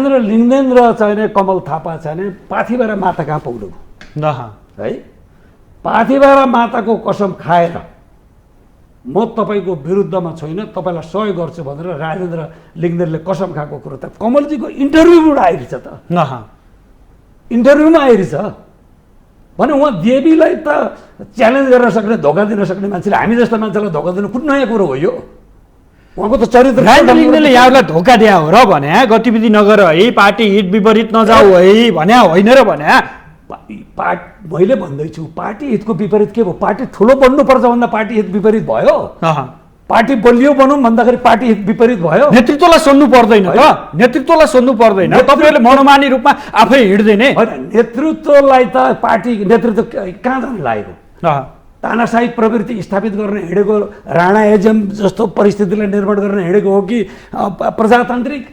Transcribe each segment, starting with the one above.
राजेन्द्र लिङ्गदेन र चाहिँ कमल थापा चाहिँ पाथिभरा माता कहाँ पुग्नु है। पाथिभरा माताको कसम खाएर म तपाईँको विरुद्धमा छैन, तपाईँलाई सहयोग गर्छु भनेर राजेन्द्र लिङ्गदेनले कसम खाएको कुरो त कमलजीको इन्टरभ्यूबाट आइरहेछ त। इन्टरभ्यूमा आइरहेछ भने उहाँ देवीलाई त च्यालेन्ज गर्न सक्ने, धोका दिन सक्ने मान्छेले हामी जस्तो मान्छेलाई धोका दिनु कुन नयाँ कुरो हो यो? उहाँको त चरित्र लिङ्गदेनले यहाँलाई धोका दिया हो र भने, गतिविधि नगर है, पार्टी हित विपरीत नजाऊ है भने होइन र भने? मैले भन्दैछु पार्टी हितको विपरीत के भयो? पार्टी ठुलो बन्नुपर्छ भन्दा पार्टी हित विपरीत भयो। पार्टी बलियो बनौँ भन्दाखेरि पार्टी हित विपरीत भयो। नेतृत्वलाई सोध्नु पर्दैन त, नेतृत्वलाई सोध्नु पर्दैन, तपाईँहरूले मनोमानी रूपमा आफै हिँड्दैन। नेतृत्वलाई त पार्टी नेतृत्व कहाँ जानु लागेको? तानाशाही प्रवृत्ति स्थापित गर्न हिँडेको, राणा एजम जस्तो परिस्थितिलाई निर्माण गर्न हिँडेको हो कि प्रजातान्त्रिक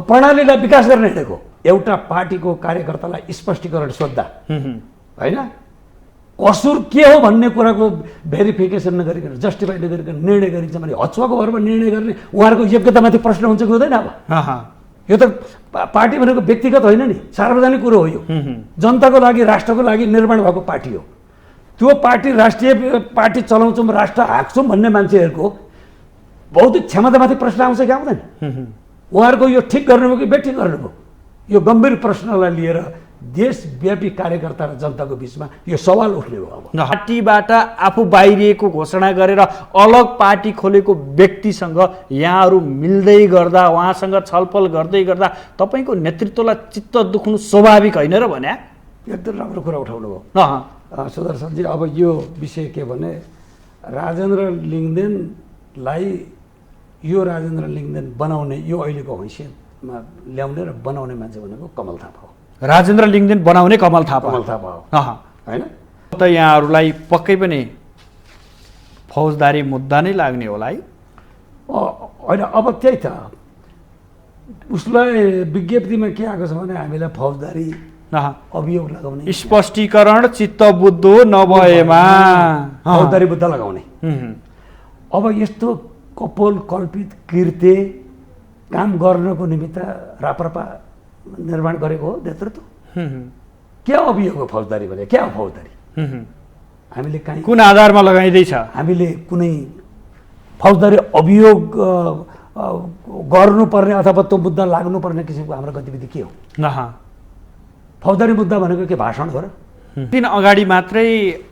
प्रणालीलाई विकास गर्न हिँडेको? एउटा पार्टीको कार्यकर्तालाई स्पष्टीकरण सोद्धा होइन, कसुर के हो भन्ने कुराको भेरिफिकेसन नगरिकन, जस्टिफाई नगरिकन निर्णय गरिन्छ भने हचुवाको भरमा निर्णय गर्ने उहाँहरूको योग्यतामाथि प्रश्न हुन्छ कि हुँदैन? अब यो त पार्टी भनेको व्यक्तिगत होइन नि, सार्वजनिक कुरो हो यो। जनताको लागि, राष्ट्रको लागि निर्माण भएको पार्टी हो। त्यो पार्टी राष्ट्रिय पार्टी चलाउँछौँ, राष्ट्र हाँक्छौँ भन्ने मान्छेहरूको बौद्धिक क्षमतामाथि प्रश्न आउँछ कि आउँदैन? उहाँहरूको यो ठिक गर्नुभयो कि बेठिक गर्नुभयो? यो गम्भीर प्रश्नलाई लिएर देशव्यापी कार्यकर्ता र जनताको बिचमा यो सवाल उठ्ने हो। अब पार्टीबाट आफू बाहिरिएको घोषणा गरेर अलग पार्टी खोलेको व्यक्तिसँग यहाँहरू मिल्दै गर्दा, उहाँसँग छलफल गर्दै गर्दा तपाईँको नेतृत्वलाई चित्त दुख्नु स्वाभाविक होइन र भने? एकदम राम्रो कुरा उठाउनु भयो सुदर्शनजी। अब यो विषय के भने, राजेन्द्र लिङ्गदेनलाई यो राजेन्द्र लिङ्गदेन बनाउने, यो अहिलेको हैसियतमा ल्याउने र बनाउने मान्छे भनेको कमल थापा हो। राजेन्द्र लिङ्गदेन बनाउने कमल थापा हो होइन? त यहाँहरूलाई पक्कै पनि फौजदारी मुद्दा नै लाग्ने होला है? होइन, अब त्यही त उसलाई विज्ञप्तिमा के आएको छ भने हामीलाई फौजदारी अभियोग लगाउने, स्पष्टीकरण चित्त बुद्धो नभएमा फौजदारी मुद्दा लगाउने। अब यस्तो कपोल कल्पित कृत्य काम गर्नको निमित्त राप्रपा निर्माण गरेको हो नेतृत्व। क्या अभियोग हो फौजदारी भने? क्या हो फौजदारी? हामीले कहीँ कुन आधारमा लगाइँदैछ? हामीले कुनै फौजदारी अभियोग गर्नुपर्ने अथवा त्यो मुद्दा लाग्नुपर्ने किसिमको हाम्रो गतिविधि के हो? फौजदारी मुद्दा भनेको के भाषण हो र? दिन अगाडि मात्रै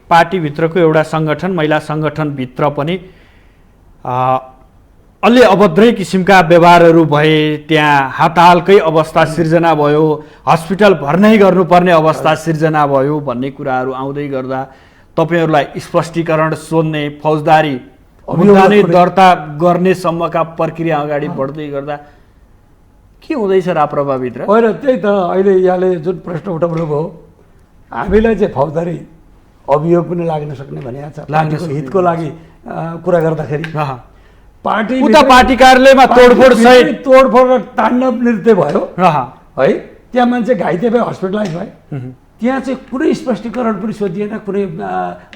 पार्टीभित्रको एउटा सङ्गठन, महिला सङ्गठनभित्र पनि अलि अभद्रै किसिमका व्यवहारहरू भए, त्यहाँ हतालकै अवस्था सिर्जना भयो, हस्पिटल भर्नै गर्नुपर्ने अवस्था सिर्जना भयो भन्ने कुराहरू आउँदै गर्दा तपाईँहरूलाई स्पष्टीकरण सोध्ने, फौजदारी मुद्दा नै दर्ता गर्ने सम्मका प्रक्रिया अगाडि बढ्दै गर्दा के हुँदैछ राप्रपाभित्र? होइन, त्यही त अहिले यहाँले जुन प्रश्न उठाउनु भयो, हामीलाई चाहिँ फौजदारी अभियोग पनि लाग्न सक्ने भनिएको छ। पार्टीको हितको लागि कुरा गर्दाखेरि पार्टी कार्यालयमा तोडफोड र ताण्डव नृत्य भयो है, त्यहाँ मान्छे घाइते भए, हस्पिटलाइज भए, त्यहाँ चाहिँ कुनै स्पष्टीकरण पनि सोधिएन, कुनै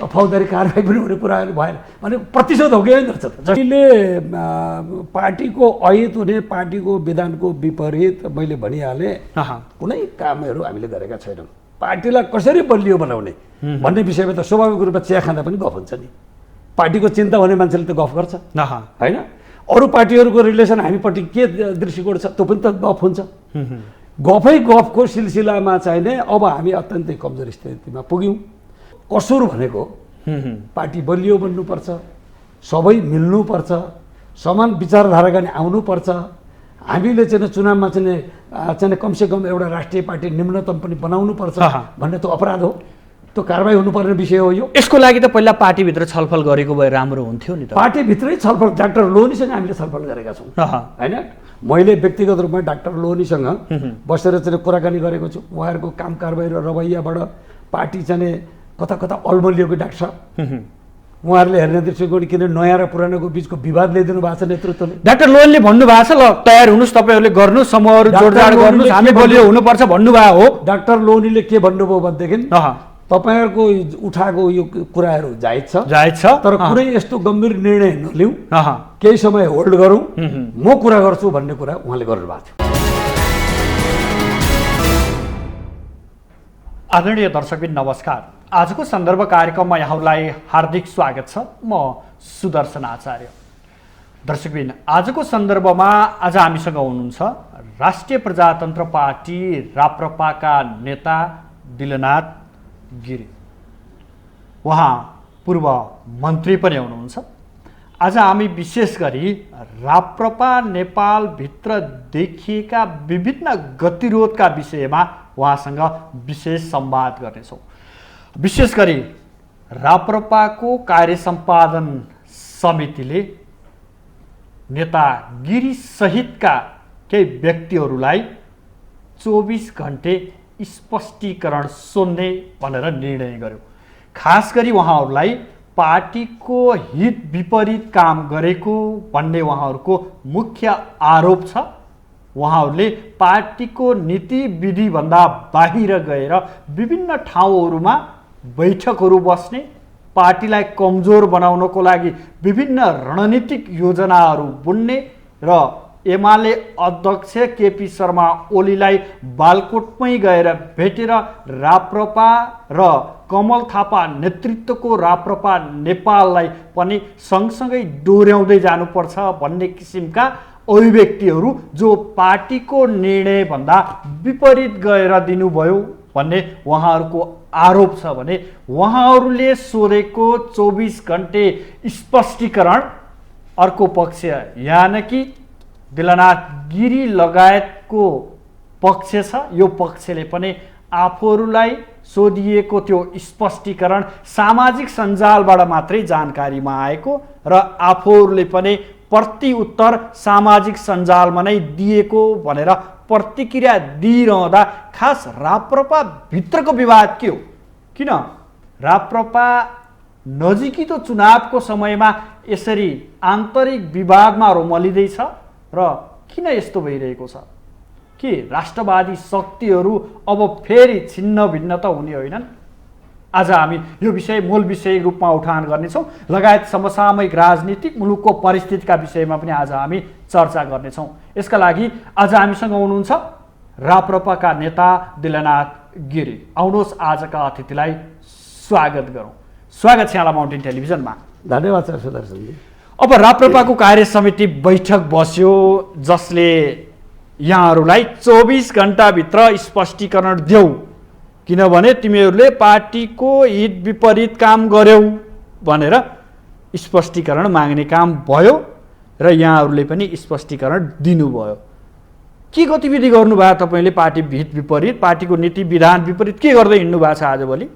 फौजदारी कारवाही पनि हुने कुराहरू भएन भने प्रतिशोध हो कि होइन? जसले पार्टीको अहित हुने, पार्टीको विधानको विपरीत मैले भनिहालेँ, कुनै कामहरू हामीले गरेका छैनौँ। पार्टीलाई कसरी बलियो बनाउने भन्ने विषयमा त स्वाभाविक रूपमा चिया खाँदा पनि गफ हुन्छ नि। पार्टीको चिन्ता हुने मान्छेले त गफ गर्छ होइन? अरू पार्टीहरूको रिलेसन हामीपट्टि के दृष्टिकोण छ त्यो पनि त गफ हुन्छ। गफको सिलसिलामा चाहिँ नै अब हामी अत्यन्तै कमजोर स्थितिमा पुग्यौँ। कसुर भनेको पार्टी बलियो बन्नुपर्छ, सबै मिल्नुपर्छ, समान विचारधाराका नि आउनुपर्छ। हामीले चाहिँ चुनावमा चाहिँ कमसेकम एउटा राष्ट्रिय पार्टी न्यूनतम पनि बनाउनुपर्छ भन्ने त अपराध हो, त्यो कारवाही हुनुपर्ने विषय हो यो। यसको लागि त पहिला पार्टीभित्र छलफल गरेको भए राम्रो हुन्थ्यो नि त। पार्टीभित्रै छलफल, डाक्टर लोहनीसँग हामीले छलफल गरेका छौँ होइन? मैले व्यक्तिगत रूपमा डाक्टर लोहनीसँग बसेर चाहिँ कुराकानी गरेको छु। उहाँहरूको काम कारवाही र रवैयाबाट पार्टी चाहिँ कता कता अल्मलिएको डाक्टर साहब। उहाँहरूले हेर्ने दृष्टिकोण किन नयाँ र पुरानोको बिचको विवाद ल्याइदिनु भएको छ नेतृत्वले। डाक्टर लोहनीले भन्नुभएको छ ल तयार हुनुहोस्, तपाईँहरूले गर्नु, समूहहरू जोडजाड गर्नुहोस्, हामी बलियो हुनुपर्छ भन्नुभएको हो। डाक्टर लोहनीले के भन्नुभयो भनेदेखि तपाईँहरूको उठाएको यो कुराहरू जायज छ, तर कुनै यस्तो गम्भीर निर्णय नलिउँ, केही समय होल्ड गरौँ, म कुरा गर्छु भन्ने कुरा उहाँले गर्नुभएको थियो। आदरणीय दर्शकबिन नमस्कार। आजको सन्दर्भ कार्यक्रममा यहाँलाई हार्दिक स्वागत छ। म सुदर्शन आचार्य। दर्शकबिन, आजको सन्दर्भमा आज हामीसँग हुनुहुन्छ राष्ट्रिय प्रजातन्त्र पार्टी राप्रपाका नेता दिलनाथ गिरी। उहाँ पूर्व मन्त्री पनि हुनुहुन्छ। आज हामी विशेष गरी राप्रपा नेपालभित्र देखिएका विभिन्न गतिरोधका विषयमा उहाँसँग विशेष संवाद गर्नेछौँ। विशेष गरी राप्रपाको कार्य सम्पादन समितिले नेता गिरी सहितका केही व्यक्तिहरूलाई 24 घण्टे स्पष्टीकरण सोध्ने भनेर निर्णय गर्यो। खास गरी उहाँहरूलाई पार्टीको हित विपरीत काम गरेको भन्ने उहाँहरूको मुख्य आरोप छ। उहाँहरूले पार्टीको नीति विधिभन्दा बाहिर गएर विभिन्न ठाउँहरूमा बैठकहरू बस्ने, पार्टीलाई कमजोर बनाउनको लागि विभिन्न रणनीतिक योजनाहरू बुन्ने र एमाले अध्यक्ष केपी शर्मा ओलीलाई बालकोटमै गएर भेटेर राप्रपा र कमल थापा नेतृत्वको राप्रपा नेपाललाई पनि सँगसँगै डोर्याउँदै जानुपर्छ भन्ने किसिमका अभिव्यक्तिहरू जो पार्टीको निर्णयभन्दा विपरीत गएर दिनुभयो भन्ने उहाँहरूको आरोप छ भने उहाँहरूले सोधेको 24 घण्टे स्पष्टीकरण अर्को पक्ष यानि दिलनाथ गिरी लगायतको पक्ष छ। यो पक्षले पनि आफूहरूलाई सोधिएको त्यो स्पष्टीकरण सामाजिक सञ्जालबाट मात्रै जानकारीमा आएको र आफूहरूले पनि प्रति उत्तर सामाजिक सञ्जालमा नै दिएको भनेर प्रतिक्रिया दिइरहँदा खास राप्रपा भित्रको विवाद के हो? किन राप्रपा नजिकितो चुनावको समयमा यसरी आन्तरिक विवादमा रोमलिँदैछ र किन यस्तो भइरहेको छ? के राष्ट्रवादी शक्तिहरू अब फेरि छिन्न भिन्न त हुने होइनन्? आज हामी यो विषय मूल विषय रूपमा उठान गर्नेछौँ। लगायत समसामयिक राजनीतिक मुलुकको परिस्थितिका विषयमा पनि आज हामी चर्चा गर्नेछौँ। यसका लागि आज हामीसँग हुनुहुन्छ राप्रपाका नेता दिलनाथ गिरी। आउनुहोस् आजका अतिथिलाई स्वागत गरौँ। स्वागत छ यहाँलाई माउन्टेन टेलिभिजनमा। धन्यवाद सर सुदर्शनजी। अब राप्रपाको कार्य समिति बैठक बस्यो जसले यहाँहरूलाई 24 घण्टाभित्र स्पष्टीकरण देऊ, किनभने तिमीहरूले पार्टीको हित विपरीत काम गर्यौ भनेर स्पष्टीकरण माग्ने काम भयो र यहाँहरूले पनि स्पष्टीकरण दिनुभयो। के गतिविधि गर्नुभयो तपाईँले? पार्टी हित विपरीत, पार्टीको नीति विधान विपरीत के गर्दै हिँड्नु भएको छ आजभोलि?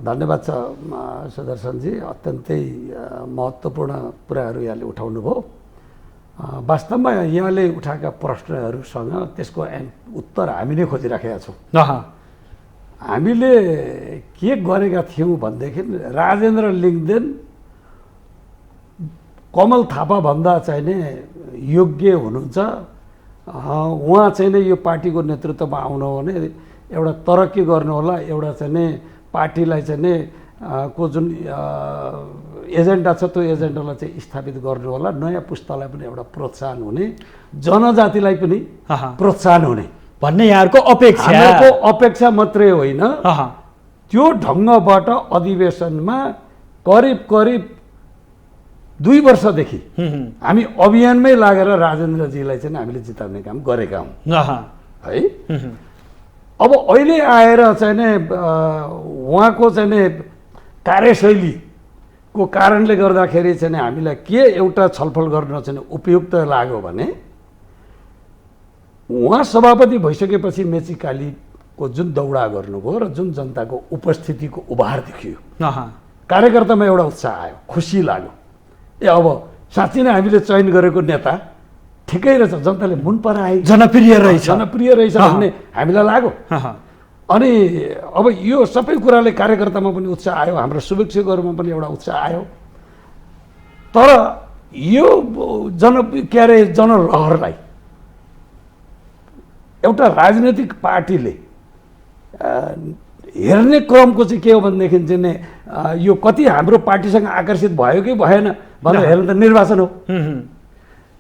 धन्यवाद छ सुदर्शनजी। अत्यन्तै महत्त्वपूर्ण कुराहरू यहाँले उठाउनु भयो। वास्तवमा यहाँले उठाएका प्रश्नहरूसँग त्यसको उत्तर हामी नै खोजिराखेका छौँ। हामीले के गरेका थियौँ भनेदेखि राजेन्द्र लिङ्गदेन कमल थापा भन्दा चाहिँ नि योग्य हुनुहुन्छ, उहाँ चाहिँ नि यो पार्टीको नेतृत्वमा आउनु हो भने एउटा तरक्की गर्नु होला, एउटा चाहिँ नि पार्टीलाई चाहिँ नि को जुन एजेन्डा छ त्यो एजेन्डालाई चाहिँ स्थापित गर्नु होला, नयाँ पुस्तालाई पनि एउटा प्रोत्साहन हुने, जनजातिलाई पनि प्रोत्साहन हुने भन्ने यहाँहरूको अपेक्षा। यहाँको अपेक्षा मात्रै होइन, त्यो ढङ्गबाट अधिवेशनमा करिब करिब 2 वर्षदेखि हामी अभियानमै लागेर राजेन्द्रजीलाई चाहिँ हामीले जिताउने काम गरेका हौँ है। अब अहिले आएर चाहिँ नि उहाँको चाहिँ नि कार्यशैलीको कारणले गर्दाखेरि चाहिँ हामीलाई के एउटा छलफल गर्न चाहिँ उपयुक्त लाग्यो भने उहाँ सभापति भइसकेपछि मेची कालीको जुन दौडा गर्नुभयो र जुन जनताको उपस्थितिको उभार देखियो, कार्यकर्तामा एउटा उत्साह आयो, खुसी लाग्यो। अब साँच्चै नै हामीले चयन गरेको नेता ठिकै रहेछ, जनताले मन पराए, जनप्रिय रहेछ भन्ने हामीलाई लाग्यो। अनि अब यो सबै कुराले कार्यकर्तामा पनि उत्साह आयो, हाम्रो शुभेच्छुकहरूमा पनि एउटा उत्साह आयो। तर यो जनलहरलाई एउटा राजनैतिक पार्टीले हेर्ने क्रमको चाहिँ के हो भनेदेखि चाहिँ यो कति हाम्रो पार्टीसँग आकर्षित भयो कि भएन भनेर हेर्नु त निर्वाचन हो।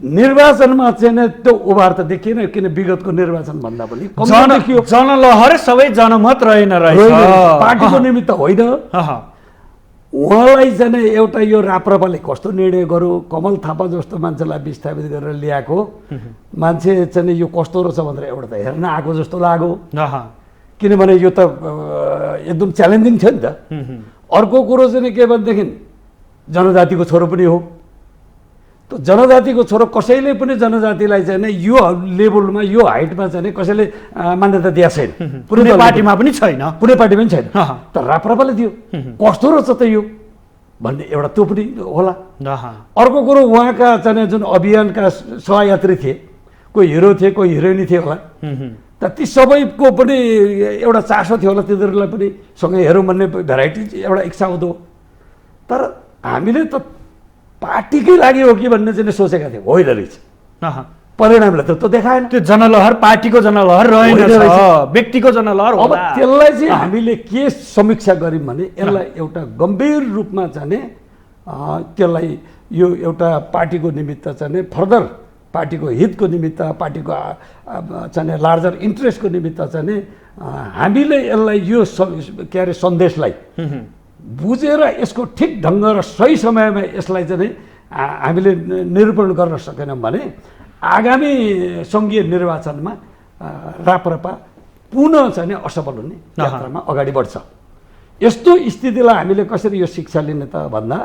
निर्वाचनमा चाहिँ नि त्यो उभार त देखिएन, किन विगतको निर्वाचन भन्दा पनि कम देखियो। जनलहर सबै जनमत रहेन रहेछ, पार्टीको निमित्त होइन। उहाँलाई चाहिँ एउटा यो राप्रपाले कस्तो निर्णय गर्यो, कमल थापा जस्तो मान्छेलाई विस्थापित गरेर ल्याएको मान्छे चाहिँ यो कस्तो रहेछ भनेर एउटा त हेर्न आएको जस्तो लाग्यो, किनभने यो त एकदम च्यालेन्जिङ थियो नि त। अर्को कुरो चाहिँ के भनेदेखि जनजातिको छोरो पनि हो। त जनजातिको छोरो कसैले पनि जनजातिलाई चाहिँ यो लेभलमा यो हाइटमा चाहिँ कसैले मान्यता दिएको छैन, कुनै पार्टीमा पनि छैन, कुनै पार्टी पनि छैन। तर राप्रपाले दियो, कस्तो रहेछ त यो भन्ने एउटा त्यो पनि होला। अर्को कुरो उहाँका चाहिँ जुन अभियानका सहयात्री थिए, कोही हिरो थिए कोही हिरोइनी थिए होला, त ती सबैको पनि एउटा चासो थियो होला, तिनीहरूलाई पनि सँगै हेरौँ भन्ने भेराइटी एउटा इच्छा हुँदो। तर हामीले त पार्टीकै लागि हो कि भन्ने चाहिँ सोचेका थियौँ, होइन रहेछ। परिणामले त त्यो देखाएन। त्यो जनलहर पार्टीको जनलहर रहेन, व्यक्तिको जनलहर। अब त्यसलाई चाहिँ हामीले के समीक्षा गऱ्यौँ भने यसलाई एउटा गम्भीर रूपमा चाहिँ त्यसलाई यो एउटा पार्टीको निमित्त चाहिँ फर्दर पार्टीको हितको निमित्त, पार्टीको चाहिँ लार्जर इन्ट्रेस्टको निमित्त चाहिँ हामीले यसलाई यो के अरे सन्देशलाई बुझेर यसको ठिक ढङ्ग र सही समयमा यसलाई चाहिँ हामीले निरूपण गर्न सकेनौँ भने आगामी सङ्घीय निर्वाचनमा राप्रपा पुनः चाहिँ असफल हुने यात्रामा अगाडि बढ्छ। यस्तो स्थितिलाई हामीले कसरी यो शिक्षा लिने त भन्दा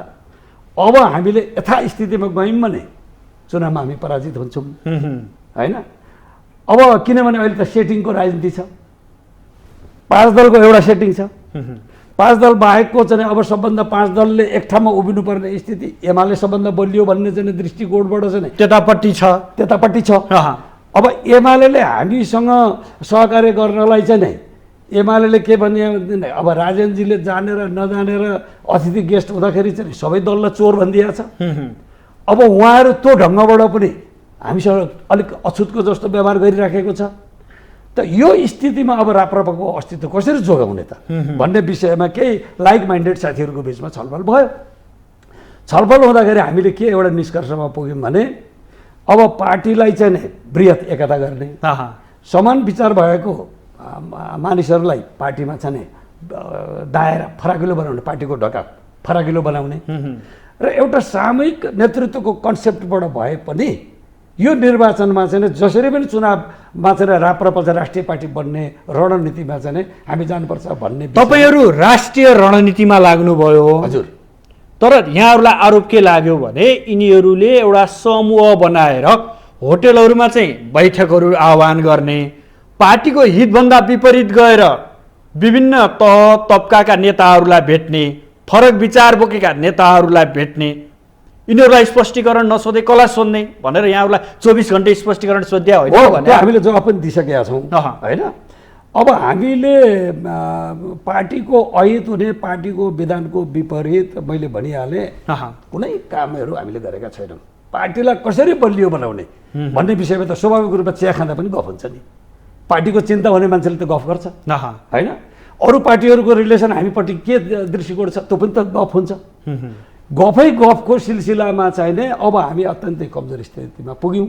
अब हामीले यथास्थितिमा गयौँ भने चुनावमा हामी पराजित हुन्छौँ, होइन? अब किनभने अहिले त सेटिङको राजनीति छ, 5 दलको एउटा सेटिङ छ। 5 दल बाहेकको चाहिँ अब सबभन्दा 5 दलले एक ठाउँमा उभिनुपर्ने स्थिति, एमाले सबभन्दा बलियो भन्ने चाहिँ दृष्टिकोणबाट चाहिँ त्यतापट्टि छ। अब एमाले हामीसँग सहकार्य गर्नलाई चाहिँ नै एमाले के भन्ने, अब राजेनजीले जानेर नजानेर अतिथि गेस्ट हुँदाखेरि चाहिँ सबै दललाई चोर भनिदिएको छ। अब उहाँहरू त्यो ढङ्गबाट पनि हामीसँग अलिक अछुतको जस्तो व्यवहार गरिराखेको छ। त यो स्थितिमा अब राप्रपाको अस्तित्व कसरी जोगाउने त भन्ने विषयमा केही लाइक माइन्डेड साथीहरूको बिचमा छलफल भयो। छलफल हुँदाखेरि हामीले के एउटा निष्कर्षमा पुग्यौँ भने अब पार्टीलाई चाहिँ नै बृहत एकता गर्ने, समान विचार भएको मानिसहरूलाई पार्टीमा चाहिँ दायरा फराकिलो बनाउने, पार्टीको ढोका फराकिलो बनाउने र एउटा सामूहिक नेतृत्वको कन्सेप्टबाट भए पनि यो निर्वाचनमा चाहिँ जसरी पनि चुनावमा चाहिँ राप्रपा चाहिँ राष्ट्रिय पार्टी बन्ने रणनीतिमा चाहिँ हामी जानुपर्छ भन्ने। तपाईँहरू राष्ट्रिय रणनीतिमा लाग्नुभयो। हजुर। तर यहाँहरूलाई आरोप के लाग्यो भने यिनीहरूले एउटा समूह बनाएर होटेलहरूमा चाहिँ बैठकहरू आह्वान गर्ने, पार्टीको हितभन्दा विपरीत गएर विभिन्न तह तबकाका नेताहरूलाई भेट्ने, फरक विचार बोकेका नेताहरूलाई भेट्ने, यिनीहरूलाई स्पष्टीकरण नसोधे कसलाई सोध्ने भनेर यहाँहरूलाई 24 घन्टे स्पष्टीकरण सोध्या होइन भने हामीले जवाब पनि दिइसकेका छौँ, होइन? अब हामीले पार्टीको अहित हुने, पार्टीको विधानको विपरीत मैले भनिहालेँ कुनै कामहरू हामीले गरेका छैनौँ। पार्टीलाई कसरी बलियो बनाउने भन्ने विषयमा त स्वाभाविक रूपमा चिया खाँदा पनि गफ हुन्छ नि। पार्टीको चिन्ता हुने मान्छेले त गफ गर्छ, होइन? अरू पार्टीहरूको रिलेसन हामीपट्टि के दृष्टिकोण छ त्यो पनि त गफ हुन्छ। गफको सिलसिलामा चाहिने अब हामी अत्यन्तै कमजोर स्थितिमा पुग्यौँ।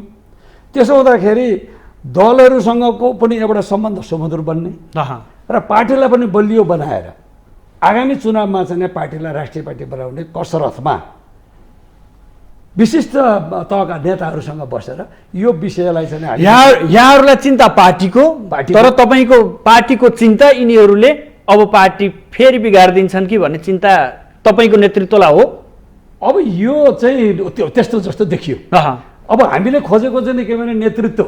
त्यसो हुँदाखेरि दलहरूसँगको पनि एउटा सम्बन्ध सुमधुर बन्ने र पार्टीलाई पनि बलियो बनाएर आगामी चुनावमा चाहिँ पार्टीलाई राष्ट्रिय पार्टी बनाउने कसरतमा विशिष्ट तहका नेताहरूसँग बसेर यो विषयलाई चाहिँ यहाँहरूलाई चिन्ता पार्टीको, तर तपाईँको पार्टीको चिन्ता यिनीहरूले अब पार्टी फेरि बिगारिदिन्छन् कि भन्ने चिन्ता तपाईँको नेतृत्वलाई हो। अब यो चाहिँ त्यस्तो जस्तो देखियो। अब हामीले खोजेको चाहिँ के भने नेतृत्व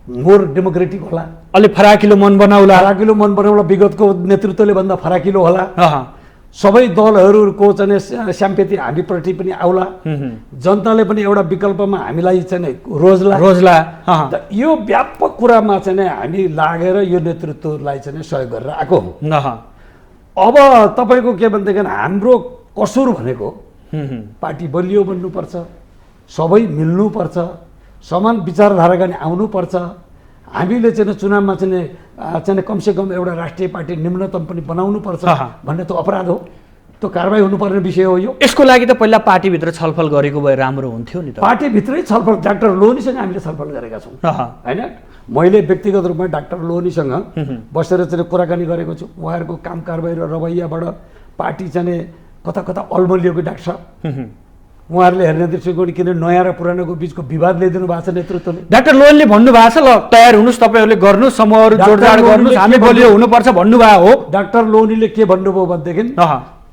मोर डेमोक्रेटिक होला, अलि फराकिलो मन बनाउला, विगतको नेतृत्वले भन्दा फराकिलो होला, सबै दलहरूको चाहिँ स्याम्पेती हामीप्रति पनि आउला, जनताले पनि एउटा विकल्पमा हामीलाई चाहिँ रोज्ला। यो व्यापक कुरामा चाहिँ हामी लागेर यो नेतृत्वलाई चाहिँ सहयोग गरेर आएको हो। अब तपाईँको के भनेदेखि हाम्रो कसुर भनेको पार्टी बलियो बन्नुपर्छ, सबै मिल्नुपर्छ, समान विचारधाराका नि आउनुपर्छ। हामीले चाहिँ चुनावमा चाहिँ कमसेकम एउटा राष्ट्रिय पार्टी निम्नतम पनि बनाउनुपर्छ भन्ने त अपराध हो। त्यो कारबाही हुनुपर्ने विषय हो यो। यसको लागि त पहिला पार्टीभित्र छलफल गरेको भए राम्रो हुन्थ्यो नि त। पार्टीभित्रै छलफल डाक्टर लोहनीसँग हामीले छलफल गरेका छौँ होइन। मैले व्यक्तिगत रूपमा डाक्टर लोहनीसँग बसेर चाहिँ कुराकानी गरेको छु। उहाँहरूको काम कारबाही र रवैयाबाट पार्टी चाहिँ कता कता अल्मलिएको डाक्टर साहब। उहाँहरूले हेर्ने दृष्टिकोण किन नयाँ र पुरानोको बिचको विवाद ल्याइदिनु भएको छ नेतृत्वले। डाक्टर लोहनीले भन्नुभएको छ ल तयार हुनुहोस्, तपाईँहरूले गर्नु, समूहहरू जोडजाड गर्नुहोस्, हामी बलियो हुनुपर्छ भन्नुभएको हो। डाक्टर लोहनीले के भन्नुभयो भनेदेखि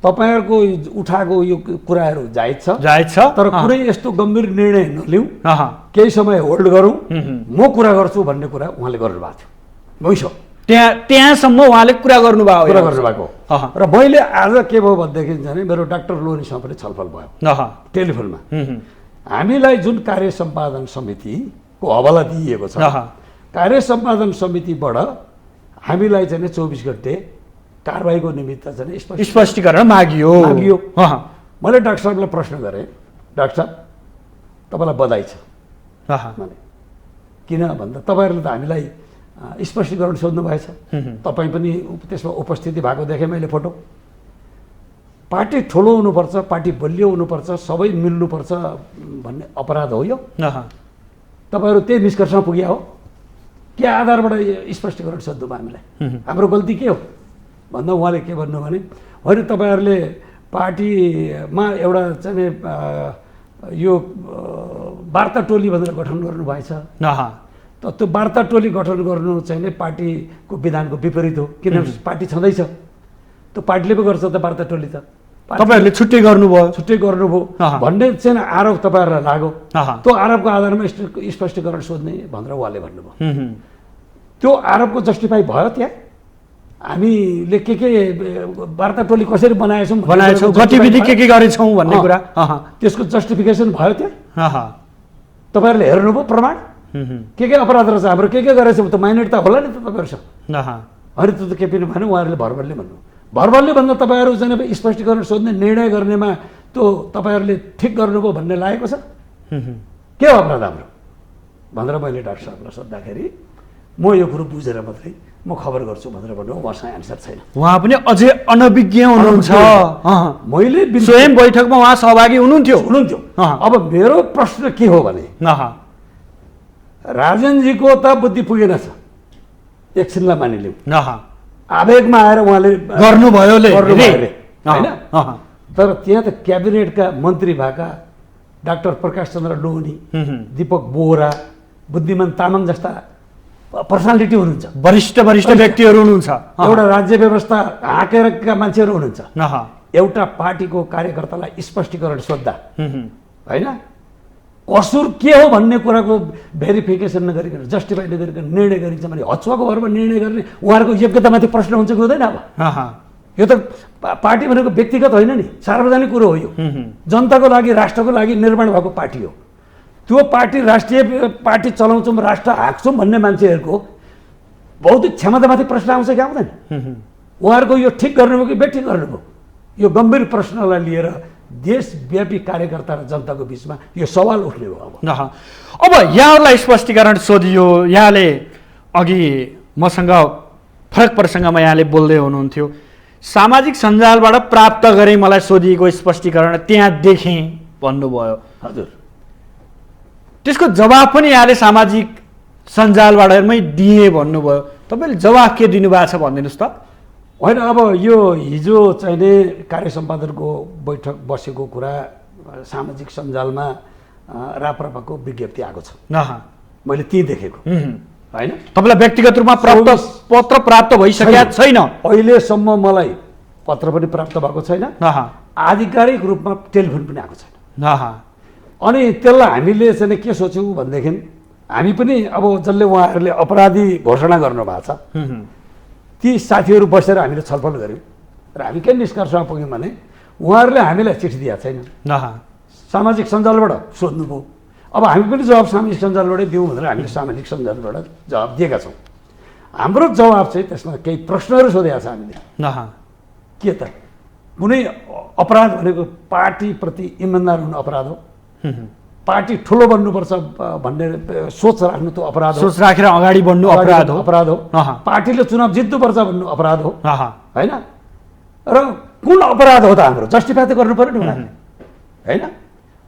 तपाईँहरूको उठाएको यो कुराहरू जायज छ, तर कुनै यस्तो गम्भीर निर्णय नलिउँ, केही समय होल्ड गरौँ, म कुरा गर्छु भन्ने कुरा उहाँले गर्नुभएको थियो। त्यहाँसम्म उहाँले कुरा गर्नुभएको र मैले आज के भयो भनेदेखि चाहिँ मेरो डाक्टर लोहनीसँग पनि छलफल भयो टेलिफोनमा। हामीलाई जुन कार्य सम्पादन समितिको हवाला दिइएको छ, कार्य सम्पादन समितिबाट हामीलाई चाहिँ 24 घण्टे कारबाहीको निमित्त चाहिँ स्पष्टीकरण मागियो। मैले डाक्टर साहबलाई प्रश्न गरेँ, डाक्टर साहब तपाईँलाई बधाई छ भने, किन भन्दा तपाईँहरूले त हामीलाई स्पष्टीकरण सोध्नु भएछ, तपाईँ पनि त्यसमा उपस्थिति भएको देखेँ मैले फोटो। पार्टी ठुलो हुनुपर्छ, पार्टी बलियो हुनुपर्छ, सबै मिल्नुपर्छ भन्ने अपराध हो यो। तपाईँहरू त्यही निष्कर्षमा पुग्या हो। के आधारबाट स्पष्टीकरण सोध्नु भयो हामीलाई? हाम्रो गल्ती के हो भन्दा उहाँले के भन्नु भने, होइन तपाईँहरूले पार्टीमा एउटा चाहिँ यो वार्ता टोली भनेर गठन गर्नुभएछ, त्यो वार्ता टोली गठन गर्नु चाहिँ पार्टीको विधानको विपरीत हो, किनभने पार्टी छँदैछ, त्यो पार्टीले पो गर्छ त वार्ता टोली त, तपाईँहरूले छुट्टै गर्नुभयो भन्ने चाहिँ आरोप तपाईँहरूलाई लाग्यो। त्यो आरोपको आधारमा स्पष्टीकरण सोध्ने भनेर उहाँले भन्नुभयो। त्यो आरोपको जस्टिफाई भयो त्यहाँ? हामीले के वार्ता टोली कसरी बनाएछौँ, गतिविधि के गरेछौँ भन्ने कुरा, त्यसको जस्टिफिकेसन भयो त्यहाँ? तपाईँहरूले हेर्नुभयो प्रमाण के अपराध रहेछ, हाम्रो के गरेछौँ, त माइनर त होला नि त तपाईँहरूसँग। अनि त्यो त के पनि भने उहाँहरूले भरभरले भन्नु, भरभरले भन्दा तपाईँहरू चाहिँ स्पष्टीकरण सोध्ने निर्णय गर्नेमा त्यो तपाईँहरूले ठिक गर्नुभयो भन्ने लागेको छ। के हो अपराध हाम्रो भनेर मैले डाक्टर साहबलाई सोद्धाखेरि म यो कुरो बुझेर मात्रै म खबर गर्छु भनेर भन्नु, उहाँसँग एन्सर छैन। उहाँ पनि अझै अनभिज्ञ हुनुहुन्छ। मैले स्वयं बैठकमा उहाँ सहभागी हुनुहुन्थ्यो। अब मेरो प्रश्न के हो भने, राजनजीको त बुद्धि पुगेन छ, एकछिनलाई मानिलिउँ, आवेगमा आएर उहाँले गर्नुभयो होइन। तर त्यहाँ त क्याबिनेटका मन्त्री भएका डाक्टर प्रकाश चन्द्र लोहनी, दीपक बोहरा, बुद्धिमान तामाङ जस्ता पर्सनालिटी हुनुहुन्छ, वरिष्ठ व्यक्तिहरू हुनुहुन्छ, एउटा राज्य व्यवस्था हाँकेरका मान्छेहरू हुनुहुन्छ। एउटा पार्टीको कार्यकर्तालाई स्पष्टीकरण सोद्धा होइन, कसुर के हो भन्ने कुराको भेरिफिकेसन नगरिकन, जस्टिफाई नगरिकन निर्णय गरिन्छ भने हचुवाको भरमा निर्णय गर्ने उहाँहरूको योग्यतामाथि प्रश्न हुन्छ कि हुँदैन? अब यो त पार्टी भनेको व्यक्तिगत होइन नि, सार्वजनिक कुरो हो यो, जनताको लागि राष्ट्रको लागि निर्माण भएको पार्टी हो। त्यो पार्टी राष्ट्रिय पार्टी चलाउँछौँ, राष्ट्र हाँक्छौँ भन्ने मान्छेहरूको बौद्धिक क्षमतामाथि प्रश्न आउँछ कि आउँदैन? उहाँहरूको यो ठिक गर्नुभयो कि बेठिक गर्नुभयो, यो गम्भीर प्रश्नलाई लिएर देशव्यापी कार्यकर्ता र जनताको बिचमा यो सवाल उठ्ने हो। अब यहाँहरूलाई स्पष्टीकरण सोधियो, यहाँले अघि मसँग फरक प्रसङ्गमा यहाँले बोल्दै हुनुहुन्थ्यो, सामाजिक सञ्जालबाट प्राप्त गरेँ मलाई सोधिएको स्पष्टीकरण त्यहाँ देखेँ भन्नुभयो। हजुर, त्यसको जवाब पनि यहाँले सामाजिक सञ्जालबाटमै दिएँ भन्नुभयो। तपाईँले जवाब के दिनुभएको छ भनिदिनुहोस् त। होइन, अब यो हिजो चाहिने कार्य सम्पादनको बैठक बसेको कुरा सामाजिक सञ्जालमा राप्रपाको विज्ञप्ति आएको छ, मैले ती देखेको होइन। तपाईँलाई व्यक्तिगत रूपमा पत्र प्राप्त भइसकेको छैन? अहिलेसम्म मलाई पत्र पनि प्राप्त भएको छैन, आधिकारिक रूपमा टेलिफोन पनि आएको छैन। अनि त्यसलाई हामीले चाहिँ के सोच्यौँ भनेदेखि, हामी पनि अब जसले उहाँहरूले अपराधी घोषणा गर्नुभएको छ ती साथीहरू बसेर हामीले छलफल गऱ्यौँ र हामी के निष्कर्षमा पुग्यौँ भने, उहाँहरूले हामीलाई चिठी दिएको छैन, सामाजिक सञ्जालबाट सोध्नुभयो। अब हामी पनि जवाब सामाजिक सञ्जालबाटै दिउँ भनेर हामीले सामाजिक सञ्जालबाट जवाब दिएका छौँ। हाम्रो जवाब चाहिँ त्यसमा केही प्रश्नहरू सोधेका छ हामीले। के त कुनै अपराध भनेको पार्टीप्रति इमान्दार हुनु अपराध हो, पार्टी ठुलो बन्नुपर्छ भन्ने सोच राख्नु त्यो अपराध हो, सोच राखेर अगाडि बढ्नु अपराध हो, पार्टीले चुनाव जित्नुपर्छ भन्नु अपराध हो होइन। र कुन अपराध हो त हाम्रो जस्टिफाई त गर्नु पर्यो नि उहाँले होइन।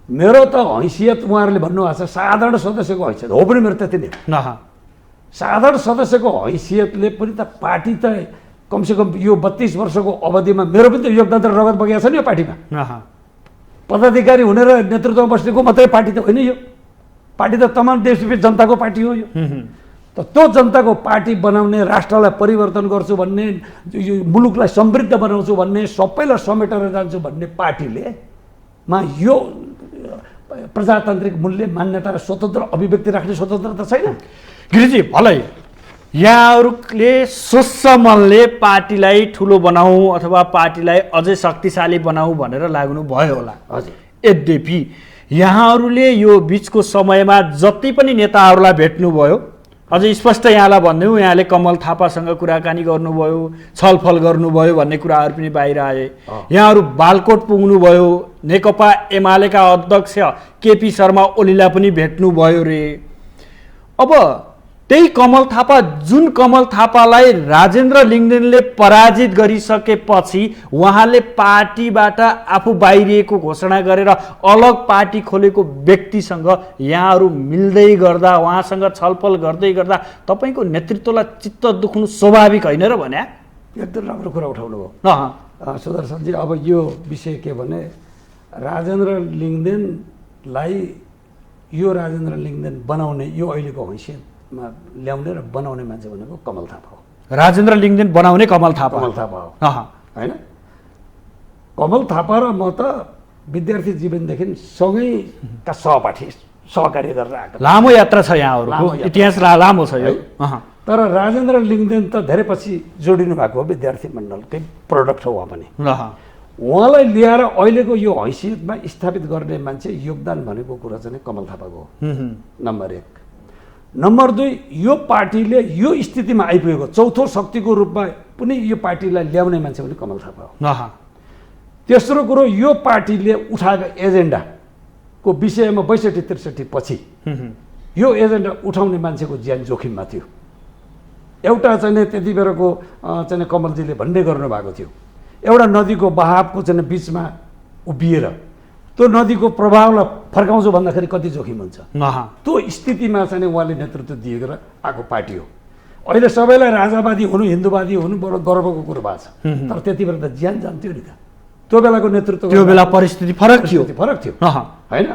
मेरो त हैसियत उहाँहरूले भन्नुभएको छ साधारण सदस्यको हैसियत हो पनि मेरो त्यति नै हो। साधारण सदस्यको हैसियतले पनि त पार्टी त कमसेकम यो 32 वर्षको अवधिमा मेरो पनि त योगदान त रगत बगेको छ नि यो पार्टीमा। पदाधिकारी हुने र नेतृत्वमा बस्नेको मात्रै पार्टी त होइन यो। पार्टी त तमाम देशव्यापी जनताको पार्टी हो यो। त त्यो जनताको पार्टी बनाउने, राष्ट्रलाई परिवर्तन गर्छु भन्ने, यो मुलुकलाई समृद्ध बनाउँछु भन्ने, सबैलाई समेटेर जान्छु भन्ने पार्टीले यो प्रजातान्त्रिक मूल्य मान्यता र स्वतन्त्र अभिव्यक्ति राख्ने स्वतन्त्रता छैन। गिरिजी भलै यहाँहरूले स्वच्छ मनले पार्टीलाई ठुलो बनाऊ अथवा पार्टीलाई अझै शक्तिशाली बनाऊ भनेर लाग्नु भयो होला। हजुर। यद्यपि यहाँहरूले यो बिचको समयमा जति पनि नेताहरूलाई भेट्नुभयो, अझै स्पष्ट यहाँलाई भनिदिउँ, यहाँले कमल थापासँग कुराकानी गर्नुभयो, छलफल गर्नुभयो भन्ने कुराहरू पनि बाहिर आए। यहाँहरू बालकोट पुग्नुभयो, नेकपा एमालेका अध्यक्ष केपी शर्मा ओलीलाई पनि भेट्नुभयो रे। अब त्यही कमल थापा, जुन कमल थापालाई राजेन्द्र लिङ्गदेनले पराजित गरिसकेपछि उहाँले पार्टीबाट आफू बाहिरिएको घोषणा गरेर अलग पार्टी खोलेको व्यक्तिसँग यहाँहरू मिल्दै गर्दा, उहाँसँग छलफल गर्दै गर्दा तपाईँको नेतृत्वलाई चित्त दुख्नु स्वाभाविक होइन र भने? एकदम राम्रो कुरा उठाउनु भयो सुदर्शनजी। अब यो विषय के भने राजेन्द्र लिङ्गदेनलाई, यो राजेन्द्र लिङ्गदेन बनाउने, यो अहिलेको हैसियतमा ल्याउने र बनाउने मान्छे भनेको कमल थापा हो। राजेन्द्र लिङ्गदेन बनाउने कमल थापा हो होइन। कमल थापा र म त विद्यार्थी जीवनदेखि सँगैका सहपाठी, सहकार्य गरेर आएको। लामो यात्रा छ यहाँहरूको, इतिहास लामो छ यो। तर राजेन्द्र लिङ्गदेन त धेरै पछि जोडिनु भएको हो, विद्यार्थी मण्डलकै प्रडक्ट हो उहाँ पनि। उहाँलाई ल्याएर अहिलेको यो हैसियतमा स्थापित गर्ने मान्छे, योगदान भनेको कुरा चाहिँ कमल थापाको हो, नम्बर 1। नम्बर 2, यो पार्टीले यो स्थितिमा आइपुगेको चौथो शक्तिको रूपमा पनि यो पार्टीलाई ल्याउने मान्छे पनि कमल थापा हो। तेस्रो कुरो, यो पार्टीले उठाएको एजेन्डाको विषयमा 62-63 पछि यो एजेन्डा उठाउने मान्छेको ज्यान जोखिममा थियो। एउटा चाहिँ त्यति बेलाको चाहिँ कमलजीले भन्ने गर्नुभएको थियो, एउटा नदीको बहावको चाहिँ बिचमा उभिएर त्यो नदीको प्रभावलाई फर्काउँछु भन्दाखेरि कति जोखिम हुन्छ। त्यो स्थितिमा चाहिँ उहाँले नेतृत्व दिएर आएको पार्टी हो। अहिले सबैलाई राजावादी हुनु, हिन्दूवादी हुनु बडो गर्वको कुरो भएको छ, तर त्यति बेला त ज्यान जान्थ्यो नि त। त्यो बेलाको नेतृत्व, त्यो बेला परिस्थिति फरक थियो होइन।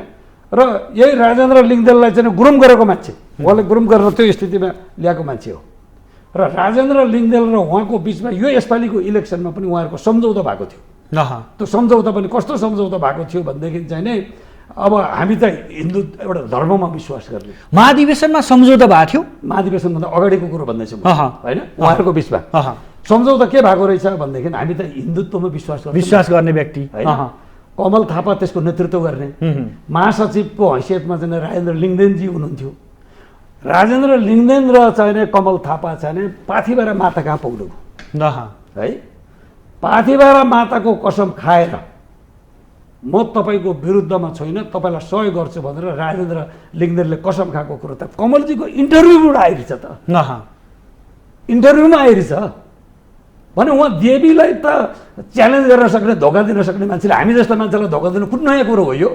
र यही राजेन्द्र लिङ्गदेनलाई चाहिँ गुरुङ गरेको मान्छे, उहाँले गुरुङ गरेर त्यो स्थितिमा ल्याएको मान्छे हो। र राजेन्द्र लिङ्गदेन र उहाँको बिचमा यो यसपालिको इलेक्सनमा पनि उहाँहरूको सम्झौता भएको थियो। त्यो सम्झौता पनि कस्तो सम्झौता भएको थियो भनेदेखि चाहिँ नै, अब हामी त हिन्दू एउटा धर्ममा विश्वास गर्ने, महाधिवेशनमा सम्झौता भएको थियो। महाधिवेशनभन्दा अगाडिको कुरो भन्दैछु होइन, उहाँहरूको बिचमा सम्झौता के भएको रहेछ भनेदेखि हामी त हिन्दुत्वमा विश्वास गर्ने व्यक्ति होइन। कमल थापा त्यसको नेतृत्व गर्ने, महासचिवको हैसियतमा चाहिँ राजेन्द्र लिङ्गदेनजी हुनुहुन्थ्यो। राजेन्द्र लिङ्गदेन र चाहिँ कमल थापा चाहिँ पाथिभरा माता कहाँ पुग्नु है। पाथिभरा माताको कसम खाएर म तपाईँको विरुद्धमा छैन, तपाईँलाई सहयोग गर्छु भनेर राजेन्द्र लिङ्गदेनले कसम खाएको कुरो त कमलजीको इन्टरभ्यूबाट आइरहेछ त। इन्टरभ्यूमा आइरहेछ भने उहाँ देवीलाई त च्यालेन्ज गर्न सक्ने, धोका दिन सक्ने मान्छेले हामी जस्ता मान्छेलाई धोका दिनु कुन नयाँ कुरो हो यो?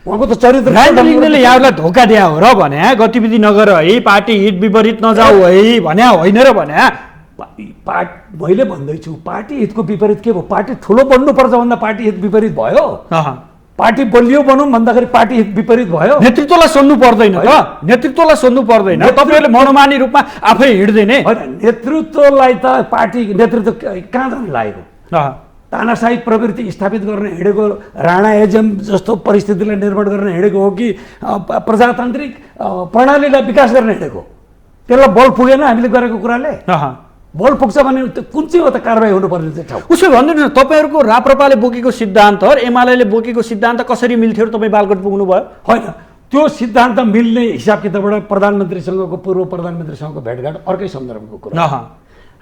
उहाँको त चरित्र। राजेन्द्र लिङ्गदेनले यहाँलाई धोका दिया हो र भने, गतिविधि नगर है, पार्टी हित विपरीत नजाऊ है भने होइन र भने? मैले भन्दैछु पार्टी हितको विपरीत के भयो? पार्टी ठुलो बन्नुपर्छ भन्दा पार्टी हित विपरीत भयो। पार्टी बलियो बनौँ भन्दाखेरि पार्टी हित विपरीत भयो। नेतृत्वलाई सोध्नु पर्दैन त, नेतृत्वलाई सोध्नु पर्दैन। तपाईँले मनोमानी रूपमा आफै हिँड्दैन होइन। नेतृत्वलाई त पार्टी नेतृत्व कहाँ जानु लागेको? तानाशाही प्रवृत्ति स्थापित गर्न हिँडेको, राणा एजम जस्तो परिस्थितिलाई निर्माण गर्न हिँडेको हो कि प्रजातान्त्रिक प्रणालीलाई विकास गर्न हिँडेको? त्यसलाई बल पुगेन हामीले गरेको कुराले। बल पुग्छ भने कुन चाहिँ हो त कारबाही हुनुपर्ने चाहिँ ठाउँ? उसो भनिदिनु न, तपाईँहरूको राप्रपाले बोकेको सिद्धान्त र एमाले बोकेको सिद्धान्त कसरी मिल्थ्यो र तपाईँ बालकोट पुग्नुभयो? होइन, त्यो सिद्धान्त मिल्ने हिसाब किताबबाट प्रधानमन्त्रीसँगको, पूर्व प्रधानमन्त्रीसँगको भेटघाट अर्कै सन्दर्भको कुरा।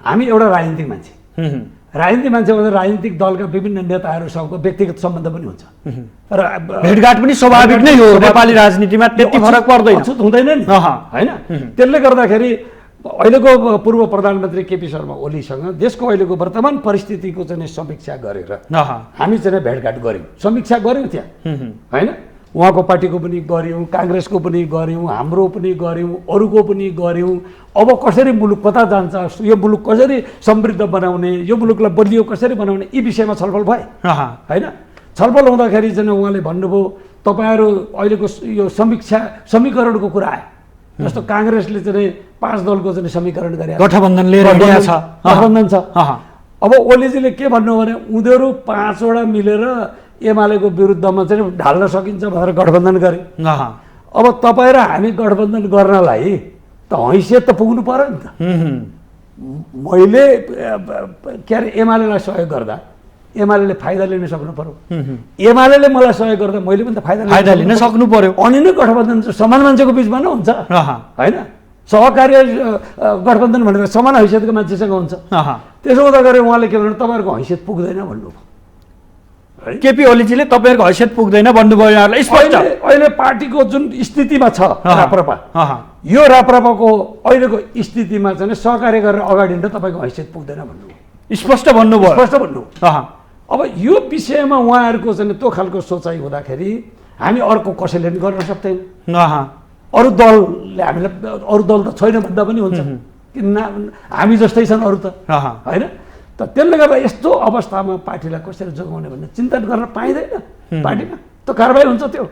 हामी एउटा राजनीतिक मान्छे, राजनीतिक मान्छे भन्दा राजनीतिक दलका विभिन्न नेताहरूसँगको व्यक्तिगत सम्बन्ध पनि हुन्छ र भेटघाट पनि स्वाभाविक नै हो। नेपाली राजनीतिमा त्यति फरक पर्दैन, हुँदैन नि होइन। त्यसले गर्दाखेरि अहिलेको पूर्व प्रधानमन्त्री केपी शर्मा ओलीसँग देशको अहिलेको वर्तमान परिस्थितिको चाहिँ समीक्षा गरेर हामी चाहिँ भेटघाट गऱ्यौँ, समीक्षा गऱ्यौँ त्यहाँ, होइन? उहाँको पार्टीको पनि गऱ्यौँ, काङ्ग्रेसको पनि गऱ्यौँ, हाम्रो पनि गऱ्यौँ, अरूको पनि गऱ्यौँ। अब कसरी मुलुक कता जान्छ, यो मुलुक कसरी समृद्ध बनाउने, यो मुलुकलाई बलियो कसरी बनाउने, यी विषयमा छलफल भए, होइन? छलफल हुँदाखेरि चाहिँ उहाँले भन्नुभयो तपाईँहरू अहिलेको यो समीकरणको कुरा आयो। जस्तो काङ्ग्रेसले चाहिँ 5 दलको चाहिँ समीकरण गरे, गठबन्धन लिएर हिँडेको छ, गठबन्धन छ। अब ओलीजीले के भन्नु भने उनीहरू 5 वटा मिलेर एमालेको विरुद्धमा चाहिँ ढाल्न सकिन्छ भनेर गठबन्धन गरे। अब तपाईँ र हामी गठबन्धन गर्नलाई त हैसियत त पुग्नु पर्यो नि त। मैले के अरे एमालेलाई सहयोग गर्दा एमाले फाइदा लिन सक्नु पर्यो, एमाले मलाई सहयोग गर्दा मैले पनि त फाइदा लिन सक्नु पर्यो। अनि नै गठबन्धन समान मान्छेको बिचमा नै हुन्छ, होइन? सहकार्य गठबन्धन भनेर समान हैसियतको मान्छेसँग हुन्छ। त्यसो हुँदाखेरि उहाँले के भन्नु, तपाईँहरूको हैसियत पुग्दैन भन्नुभयो। केपी ओलीजीले तपाईँहरूको हैसियत पुग्दैन भन्नुभयो यहाँलाई स्पष्ट। अहिले पार्टीको जुन स्थितिमा छ राप्रपा, यो राप्रपाको अहिलेको स्थितिमा चाहिँ सहकार्य गरेर अगाडि हिँड्दा तपाईँको हैसियत पुग्दैन भन्नुभयो, स्पष्ट भन्नुभयो, स्पष्ट भन्नुभयो। अब यो विषयमा उहाँहरूको चाहिँ त्यो खालको सोचाइ हुँदाखेरि हामी अर्को कसैले पनि गर्न सक्दैन। अरू दलले हामीलाई, अरू दल त छैन भन्दा पनि हुन्छ, किन हामी जस्तै छन् अरू त, होइन? त त्यसले गर्दा यस्तो अवस्थामा पार्टीलाई कसरी जोगाउने भन्ने चिन्तन गर्न पाइँदैन पार्टीमा। त कारबाही हुन्छ, त्यो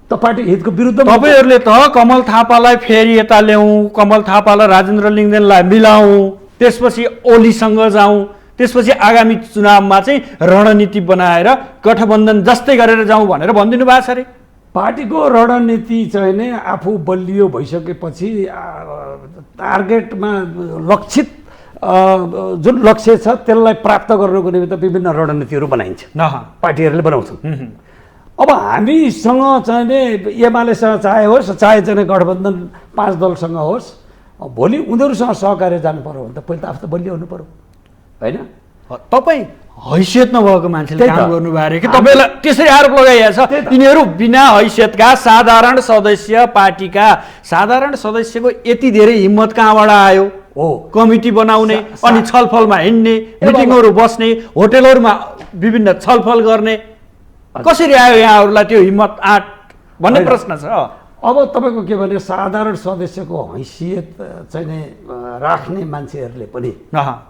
त पार्टी हितको विरुद्ध। तपाईँहरूले त कमल थापालाई फेरि यता ल्याउँ, कमल थापालाई राजेन्द्र लिङ्गदेनलाई मिलाउँ, त्यसपछि ओलीसँग जाउँ, त्यसपछि आगामी चुनावमा चाहिँ रणनीति बनाएर गठबन्धन जस्तै गरेर जाउँ भनेर भनिदिनु भएको छ अरे। पार्टीको रणनीति चाहिँ नै आफू बलियो भइसकेपछि टार्गेटमा लक्षित जुन लक्ष्य छ त्यसलाई प्राप्त गर्नको निमित्त विभिन्न रणनीतिहरू बनाइन्छ, पार्टीहरूले बनाउँछन्। अब हामीसँग चाहिँ नि एमालेसँग चाहे होस्, चाहे चाहिँ गठबन्धन 5 दलसँग होस्, भोलि उनीहरूसँग सहकार्य जानु पर्यो भने त पहिले त आफू त बलियो हुनु पर्यो, होइन? तपाईँ हैसियत नभएको मान्छेले काम गर्नुभयो अरे कि तपाईँलाई त्यसरी आरोप लगाइएको छ। यिनीहरू बिना हैसियतका साधारण सदस्य, पार्टीका साधारण सदस्यको यति धेरै हिम्मत कहाँबाट आयो? कमिटी बनाउने, अनि छलफलमा हिँड्ने, मिटिङहरू बस्ने, होटेलहरूमा विभिन्न छलफल गर्ने, कसरी आयो यहाँहरूलाई त्यो हिम्मत, आँट भन्ने प्रश्न छ। अब तपाईँको के भने साधारण सदस्यको हैसियत चाहिँ नै राख्ने मान्छेहरूले पनि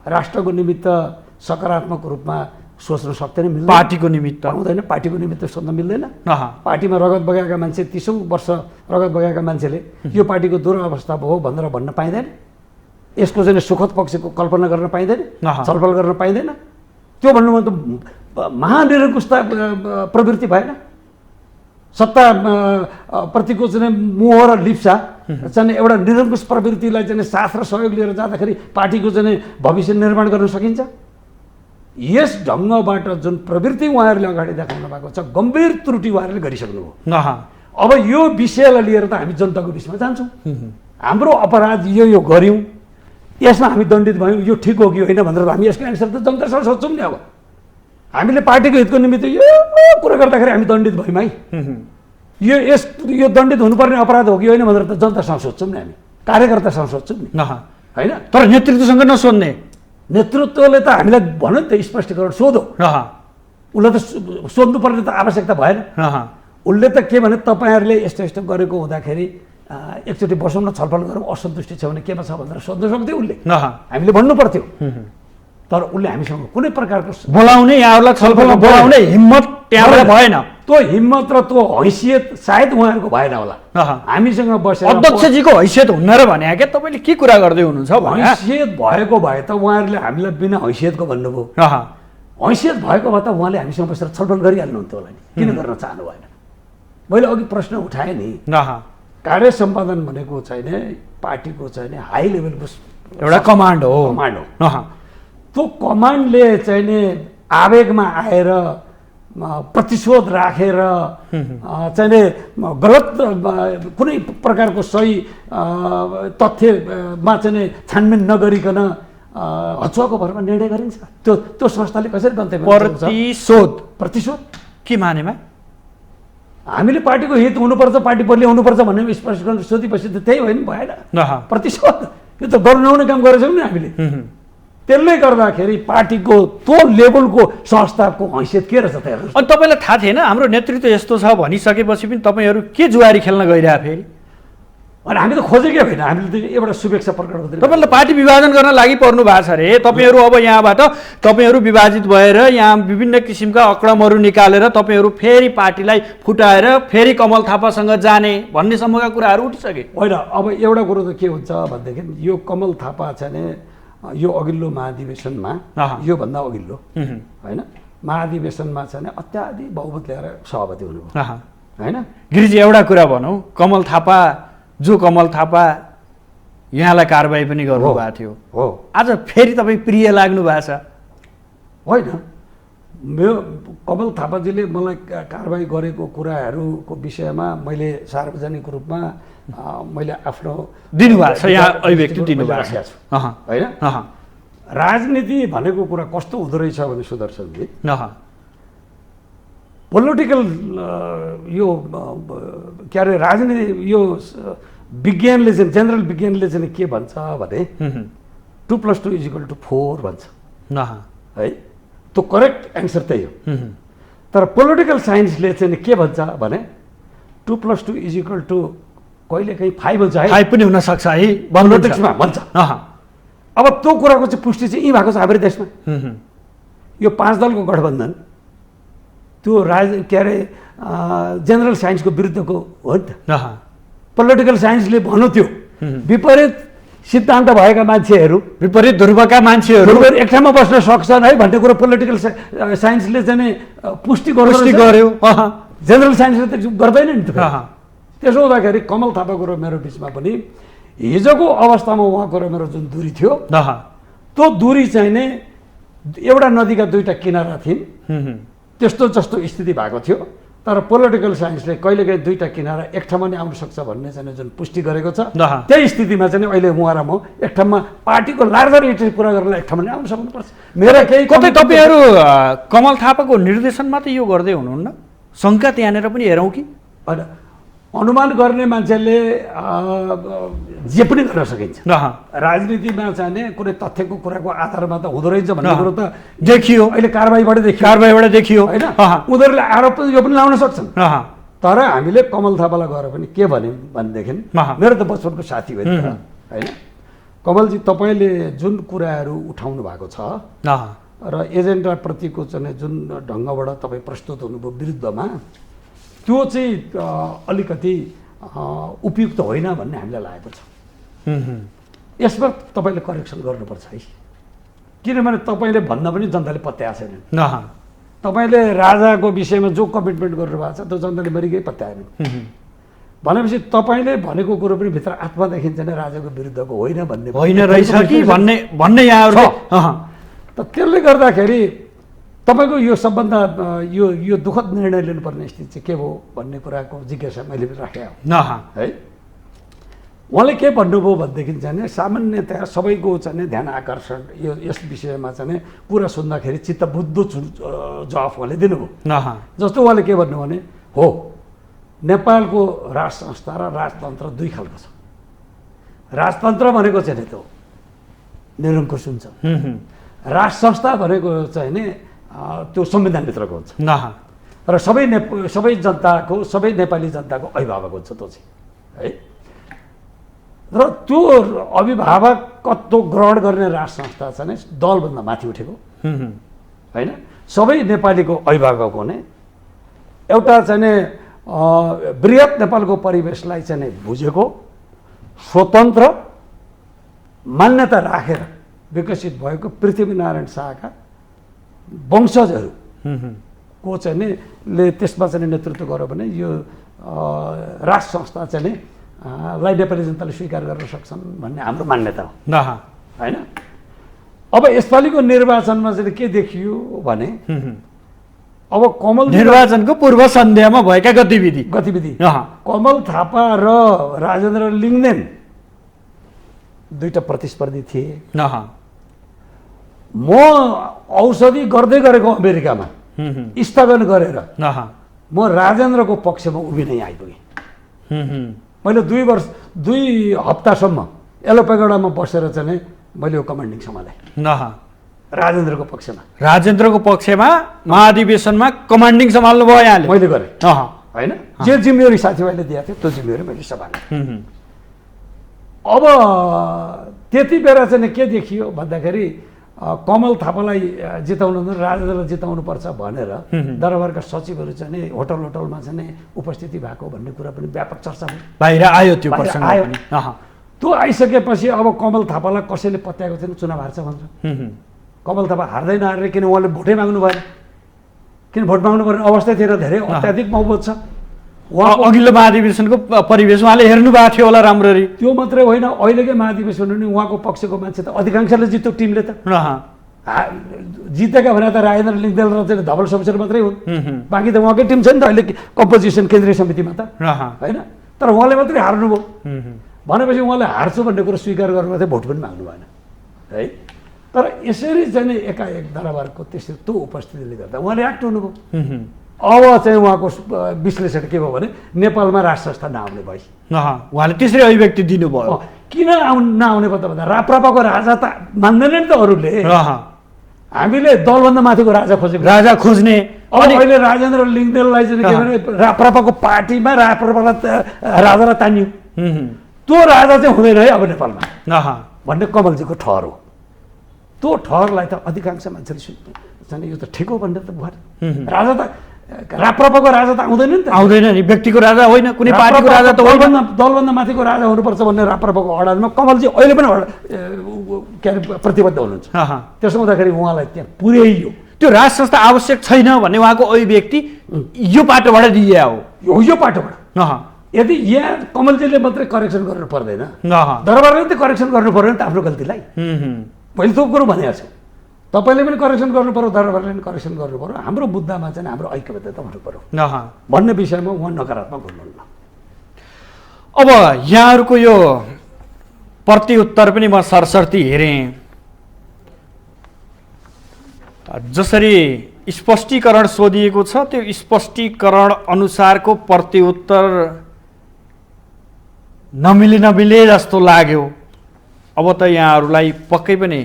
राष्ट्रको निमित्त सकारात्मक रूपमा सोच्न सक्दैन, मिल्दैन। पार्टीको निमित्त हुँदैन, पार्टीको निमित्त सोच्न मिल्दैन। पार्टीमा रगत बगाएका मान्छे 30औं वर्ष रगत बगाएका मान्छेले यो पार्टीको दुरवस्था भयो भनेर भन्न पाइँदैन, यसको चाहिँ सुखद पक्षको कल्पना गर्न पाइँदैन, छलफल गर्न पाइँदैन। त्यो भन्नुमा त महानिरङ्कुशता प्रवृत्ति भएन। सत्ता प्रतिको चाहिँ मोह र लिप्सा चाहिँ एउटा निरङ्कुश प्रवृत्तिलाई चाहिँ साथ र सहयोग लिएर जाँदाखेरि पार्टीको चाहिँ भविष्य निर्माण गर्न सकिन्छ। यस ढङ्गबाट जुन प्रवृत्ति उहाँहरूले अगाडि देखाउनु भएको छ, गम्भीर त्रुटि उहाँहरूले गरिसक्नुभयो। अब यो विषयलाई लिएर त हामी जनताको बिचमा जान्छौँ, हाम्रो अपराध यो गऱ्यौँ, यसमा हामी दण्डित भयौँ, यो ठिक हो कि होइन भनेर हामी यसको एन्सर त जनतासँग सोध्छौँ नि। अब हामीले पार्टीको हितको निमित्त यो कुरा गर्दाखेरि हामी दण्डित भयौँ है, यो दण्डित हुनुपर्ने अपराध हो कि होइन भनेर त जनतासँग सोध्छौँ नि, हामी कार्यकर्तासँग सोध्छौँ नि, होइन? तर नेतृत्वसँग नसोध्ने, नेतृत्वले त हामीलाई भन्यो नि त स्पष्टीकरण सोधो, उसलाई त सोध्नुपर्ने त आवश्यकता भएन। उसले त के भने तपाईँहरूले यस्तो यस्तो गरेको हुँदाखेरि एकचोटि बसौँ न, छलफल गरौँ, असन्तुष्टि छ भने केमा छ भनेर सोध्न सक्थ्यो उसले, हामीले भन्नु पर्थ्यो। तर उसले हामीसँग कुनै प्रकारको बोलाउने, यहाँहरूलाई छलफलमा बोलाउने हिम्मत त्यहाँबाट भएन। त्यो हिम्मत र त्यो हैसियत सायद उहाँहरूको भएन होला। हामीसँग बसेर अध्यक्षजीको हैसियत हुन्न र भने क्या तपाईँले के कुरा गर्दै हुनुहुन्छ? हैसियत भएको भए त उहाँहरूले हामीलाई बिना हैसियतको भन्नुभयो, हैसियत भएको भए त उहाँले हामीसँग बसेर छलफल गरिहाल्नुहुन्थ्यो होला नि, किन गर्न चाहनु भएन? मैले अघि प्रश्न उठाएँ नि, कार्य सम्पादन भनेको चाहिँ पार्टीको चाहिँ हाई लेभलको एउटा कमान्ड हो। त्यो कमान्डले चाहिँ आवेगमा आएर प्रतिशोध राखेर चाहिँ गलत कुनै प्रकारको सही तथ्यमा चाहिँ छानबिन नगरिकन हचुवाको भरमा निर्णय गरिन्छ। त्यो संस्थाले कसरी गन्तव्य प्रतिशोध के मानेमा हामीले पार्टीको हित हुनुपर्छ, पार्टी बलियो हुनुपर्छ भन्ने स्पष्ट गर्न सोधेपछि त त्यही भयो नि, भएन। प्रतिशोध यो त गर्नु नहुने काम गरेछौँ नि हामीले। त्यसले गर्दाखेरि पार्टीको त्यो लेभलको संस्थाको हैसियत के रहेछ त हेर्नु। अनि तपाईँलाई थाहा थिएन हाम्रो नेतृत्व यस्तो छ भनिसकेपछि पनि तपाईँहरू के जुवारी खेल्न गइरहे फेरि? अनि हामी त खोजेकै होइन, हामीले त एउटा शुभेच्छा प्रकट गर्दै तपाईँले पार्टी विभाजन गर्न लागि पर्नु भएको छ अरे। तपाईँहरू अब यहाँबाट तपाईँहरू विभाजित भएर यहाँ विभिन्न किसिमका अक्रमहरू निकालेर तपाईँहरू फेरि पार्टीलाई फुटाएर फेरि कमल थापासँग जाने भन्नेसम्मका कुराहरू उठिसके होइन। अब एउटा कुरो त के हुन्छ भनेदेखि यो कमल थापा चाहिँ यो अघिल्लो महाधिवेशनमा योभन्दा अघिल्लो होइन महाधिवेशनमा चाहिँ अत्याधिक बहुमत ल्याएर सभापति हुनुभयो होइन। गिरिजी एउटा कुरा भनौँ, कमल थापा यहाँलाई कारबाही पनि गर्नुभएको थियो, हो आज फेरि तपाईँ प्रिय लाग्नु भएको छ होइन? मेरो कमल थापाजीले मलाई कारबाही गरेको कुराहरूको विषयमा मैले सार्वजनिक रूपमा मैले आफ्नो दिनुभएको छ, यहाँ अभिव्यक्ति दिनुभएको छ होइन। राजनीति भनेको कुरा कस्तो हुँदो रहेछ भने सुदर्शनजी, पोलिटिकल यो के अरे राजनीति यो विज्ञानले चाहिँ जेनरल विज्ञानले चाहिँ के भन्छ भने 2+2 = 4 भन्छ है। त्यो करेक्ट एन्सर त्यही हो। तर पोलिटिकल साइन्सले चाहिँ के भन्छ भने 2+2 कहिलेकाहीँ 5 हुन्छ है, 5 पनि हुनसक्छ है पोलिटिक्समा भन्छ। अब त्यो कुराको चाहिँ पुष्टि चाहिँ यी भएको छ हाम्रो देशमा। यो 5 दलको गठबन्धन त्यो के अरे जेनरल साइन्सको विरुद्धको हो नि त। पोलिटिकल साइन्सले भन्नु थियो विपरीत सिद्धान्त भएका मान्छेहरू, विपरीत ध्रुवका मान्छेहरू एक ठाउँमा बस्न सक्छन् है भन्ने कुरो पोलिटिकल साइन्सले चाहिँ पुष्टि गर्यो। जेनरल साइन्सले त गर्दैन नि त। त्यसो हुँदाखेरि कमल थापाको र मेरो बिचमा पनि हिजोको अवस्थामा उहाँको र मेरो जुन दूरी थियो त्यो दूरी चाहिँ नै एउटा नदीका दुईटा किनारा थिइन्, त्यस्तो जस्तो स्थिति भएको थियो। तर पोलिटिकल साइन्सले कहिलेकाहीँ दुईटा किनारा एक ठाउँमा नै आउन सक्छ भन्ने चाहिँ जुन पुष्टि गरेको छ, त्यही स्थितिमा चाहिँ अहिले उहाँ र म एक ठाउँमा पार्टीको लार्जर इन्ट्रेस्ट पुरा गर्न एक ठाउँमा नै आउन सक्नुपर्छ। मेरा केही कतै तपाईँहरू कमल थापाको निर्देशनमा त यो गर्दै हुनुहुन्न, शङ्का त्यहाँनिर पनि हेरौँ कि होइन? अनुमान गर्ने मान्छेले जे पनि गर्न सकिन्छ। राजनीतिमा चाहिँ कुनै तथ्यको कुराको आधारमा त हुँदो रहेछ भन्ने कुरो त देखियो, अहिले कारबाहीबाट देखियो होइन। उनीहरूले आरोप यो पनि लाउन सक्छन्। तर हामीले कमल थापालाई गएर पनि के भन्यौँ भनेदेखि मेरो त बचपनको साथी हो नि त होइन। कमलजी तपाईँले जुन कुराहरू उठाउनु भएको छ र एजेन्डाप्रतिको चाहिँ जुन ढङ्गबाट तपाईँ प्रस्तुत हुनुभयो विरुद्धमा, त्यो चाहिँ अलिकति उपयुक्त होइन भन्ने हामीलाई लागेको छ। यसमा तपाईँले करेक्सन गर्नुपर्छ है, किनभने तपाईँले भन्दा पनि जनताले पत्याएको छैन। तपाईँले राजाको विषयमा जो कमिटमेन्ट गर्नुभएको छ त्यो जनताले मरिकै पत्याएन भनेपछि तपाईँले भनेको कुरो पनि भित्र आत्मा देखिन्छ नै राजाको विरुद्धको होइन भन्ने होइन रहेछ कि भन्ने यहाँहरूले। त त्यसले गर्दाखेरि तपाईँको यो सबभन्दा यो दुःखद निर्णय लिनुपर्ने स्थिति चाहिँ के भयो भन्ने कुराको जिज्ञासा मैले पनि राखेँ है। उहाँले के भन्नुभयो भनेदेखि चाहिँ सामान्यतया सबैको चाहिँ ध्यान आकर्षण यस विषयमा चाहिँ कुरा सुन्दाखेरि चित्त बुझ्दो जवाफ उहाँले दिनुभयो। जस्तो उहाँले के भन्नु भने हो नेपालको राज संस्था र राजतन्त्र दुई खालको छ। राजतन्त्र भनेको चाहिँ त्यो निरङ्कुश हुन्छ, राज संस्था भनेको चाहिँ नि त्यो संविधानभित्रको हुन्छ र सबै जनताको सबै नेपाली जनताको अभिभावक हुन्छ त्यो चाहिँ है। र त्यो अभिभावकत्व ग्रहण गर्ने राज संस्था चाहिँ दलभन्दा माथि उठेको होइन, सबै नेपालीको अभिभावक हुने एउटा चाहिँ बृहत नेपालको परिवेशलाई चाहिँ बुझेको स्वतन्त्र मान्यता राखेर विकसित भएको पृथ्वीनारायण शाहका वंशजहरू को चाहिँ नि ले त्यसमा चाहिँ नेतृत्व गर्यो भने यो राज संस्था चाहिँ नि लाई नेपाली जनताले स्वीकार गर्न सक्छन् भन्ने हाम्रो मान्यता हो होइन। अब यसपालिको निर्वाचनमा चाहिँ के देखियो भने अब कमल निर्वाचनको पूर्व सन्ध्यामा भएका गतिविधि कमल थापा र राजेन्द्र लिङ्गदेन दुईटा प्रतिस्पर्धी थिए। म औषधि गर्दै गरेको अमेरिकामा स्थगन गरेर म राजेन्द्रको पक्षमा उभिनै आइपुगेँ। मैले 2 हप्तासम्म एलोपेगडामा बसेर चाहिँ मैले यो कमान्डिङ सम्हालेँ राजेन्द्रको पक्षमा। राजेन्द्रको पक्षमा महाधिवेशनमा कमान्डिङ सम्हाल्नु भयो यहाँले? मैले गरेँ होइन, जे जिम्मेवारी साथीभाइले दिएको थियो त्यो जिम्मेवारी मैले सम्हालेँ। अब त्यति बेला चाहिँ के देखियो भन्दाखेरि कमल थापालाई जिताउनु राजेन्द्रलाई जिताउनुपर्छ भनेर दरबारका सचिवहरू चाहिँ होटलमा चाहिँ उपस्थिति भएको भन्ने कुरा पनि व्यापक चर्चा भयो, बाहिर आयो त्यो प्रसङ्ग आयो। पनि। त्यो आइसकेपछि अब कमल थापालाई कसैले पत्याएको थिएन चुनाव हार्छ भनेर। कमल थापा हार्दैन हारेर किन उहाँले भोटै माग्नु भएन, किन भोट माग्नु पर्ने अवस्था थिएन, धेरै अत्याधिक महबुद छ। अघिल्लो महाधिवेशनको परिवेश उहाँले हेर्नु भएको थियो होला राम्ररी। त्यो मात्रै होइन, अहिलेकै महाधिवेशन नि उहाँको पक्षको मान्छे त अधिकांशले जित्यो टिमले त। जितेका भने त राजेन्द्र लिङ्गदेल र चाहिँ धवल शमशेर मात्रै हुन्, बाँकी त उहाँकै टिम छ नि त अहिले कम्पोजिसन केन्द्रीय समितिमा त होइन। तर उहाँले मात्रै हार्नुभयो भनेपछि उहाँले हार्छु भन्ने कुरो स्वीकार गर्नुभएको थियो, भोट पनि माग्नु भएन है। तर यसरी चाहिँ एकाएक दरबारको त्यसरी त्यो उपस्थितिले गर्दा उहाँले एक्ट हुनुभयो। अब चाहिँ उहाँको विश्लेषण के भयो भने नेपालमा राज संस्था नआउने भयो। उहाँले त्यसरी अभिव्यक्ति दिनुभयो। किन नआउने पत्ता भन्दा राप्रपाको राजा त मान्दैन नि त अरूले, हामीले दलभन्दा माथिको राजा खोजेको, राजा खोज्ने। अनि अहिले राजेन्द्र लिङ्गदेललाई चाहिँ के भने राप्रपाको पार्टीमा राप्रपालाई राजालाई तानियो, त्यो राजा चाहिँ हुँदैन है अब नेपालमा भन्ने कमलजीको ठहर हो। त्यो ठहरलाई त अधिकांश मान्छेले सुन्ने यो त ठिक हो भनेर त भएन। राजा त राप्रपाको राजा त आउँदैन नि त, आउँदैन नि, व्यक्तिको राजा होइन, कुनै पार्टीको राजा त होइन, दलभन्दा माथिको राजा हुनुपर्छ भन्ने राप्रपाको अडानमा कमलजी अहिले पनि के अरे प्रतिबद्ध हुनुहुन्छ। त्यसो हुँदाखेरि उहाँलाई त्यहाँ पुर्याइयो। त्यो राज संस्था आवश्यक छैन भन्ने उहाँको अभिव्यक्ति यो पाटोबाट दिए हो, यो पाटोबाट। यदि यहाँ कमलजीले मात्रै करेक्सन गर्नु पर्दैन, दरबारले त करेक्सन गर्नु पर्दैन त आफ्नो गल्तीलाई। मैले त्यो कुरो भनेको छु, तपाईँले पनि करेक्सन गर्नु पर्यो, दरबारले पनि करेक्सन गर्नु पर्यो, हाम्रो मुद्दामा चाहिँ हाम्रो ऐक्यबद्धता हुनु पर्यो भन्ने विषयमा उहाँ नकारात्मक हुनुहुन्न। अब यहाँहरूको यो प्रतिउत्तर पनि म सरसर्ती हेरेँ, जसरी स्पष्टीकरण सोधिएको छ त्यो स्पष्टीकरण अनुसारको प्रतिउत्तर नमिले जस्तो लाग्यो। अब त यहाँहरूलाई पक्कै पनि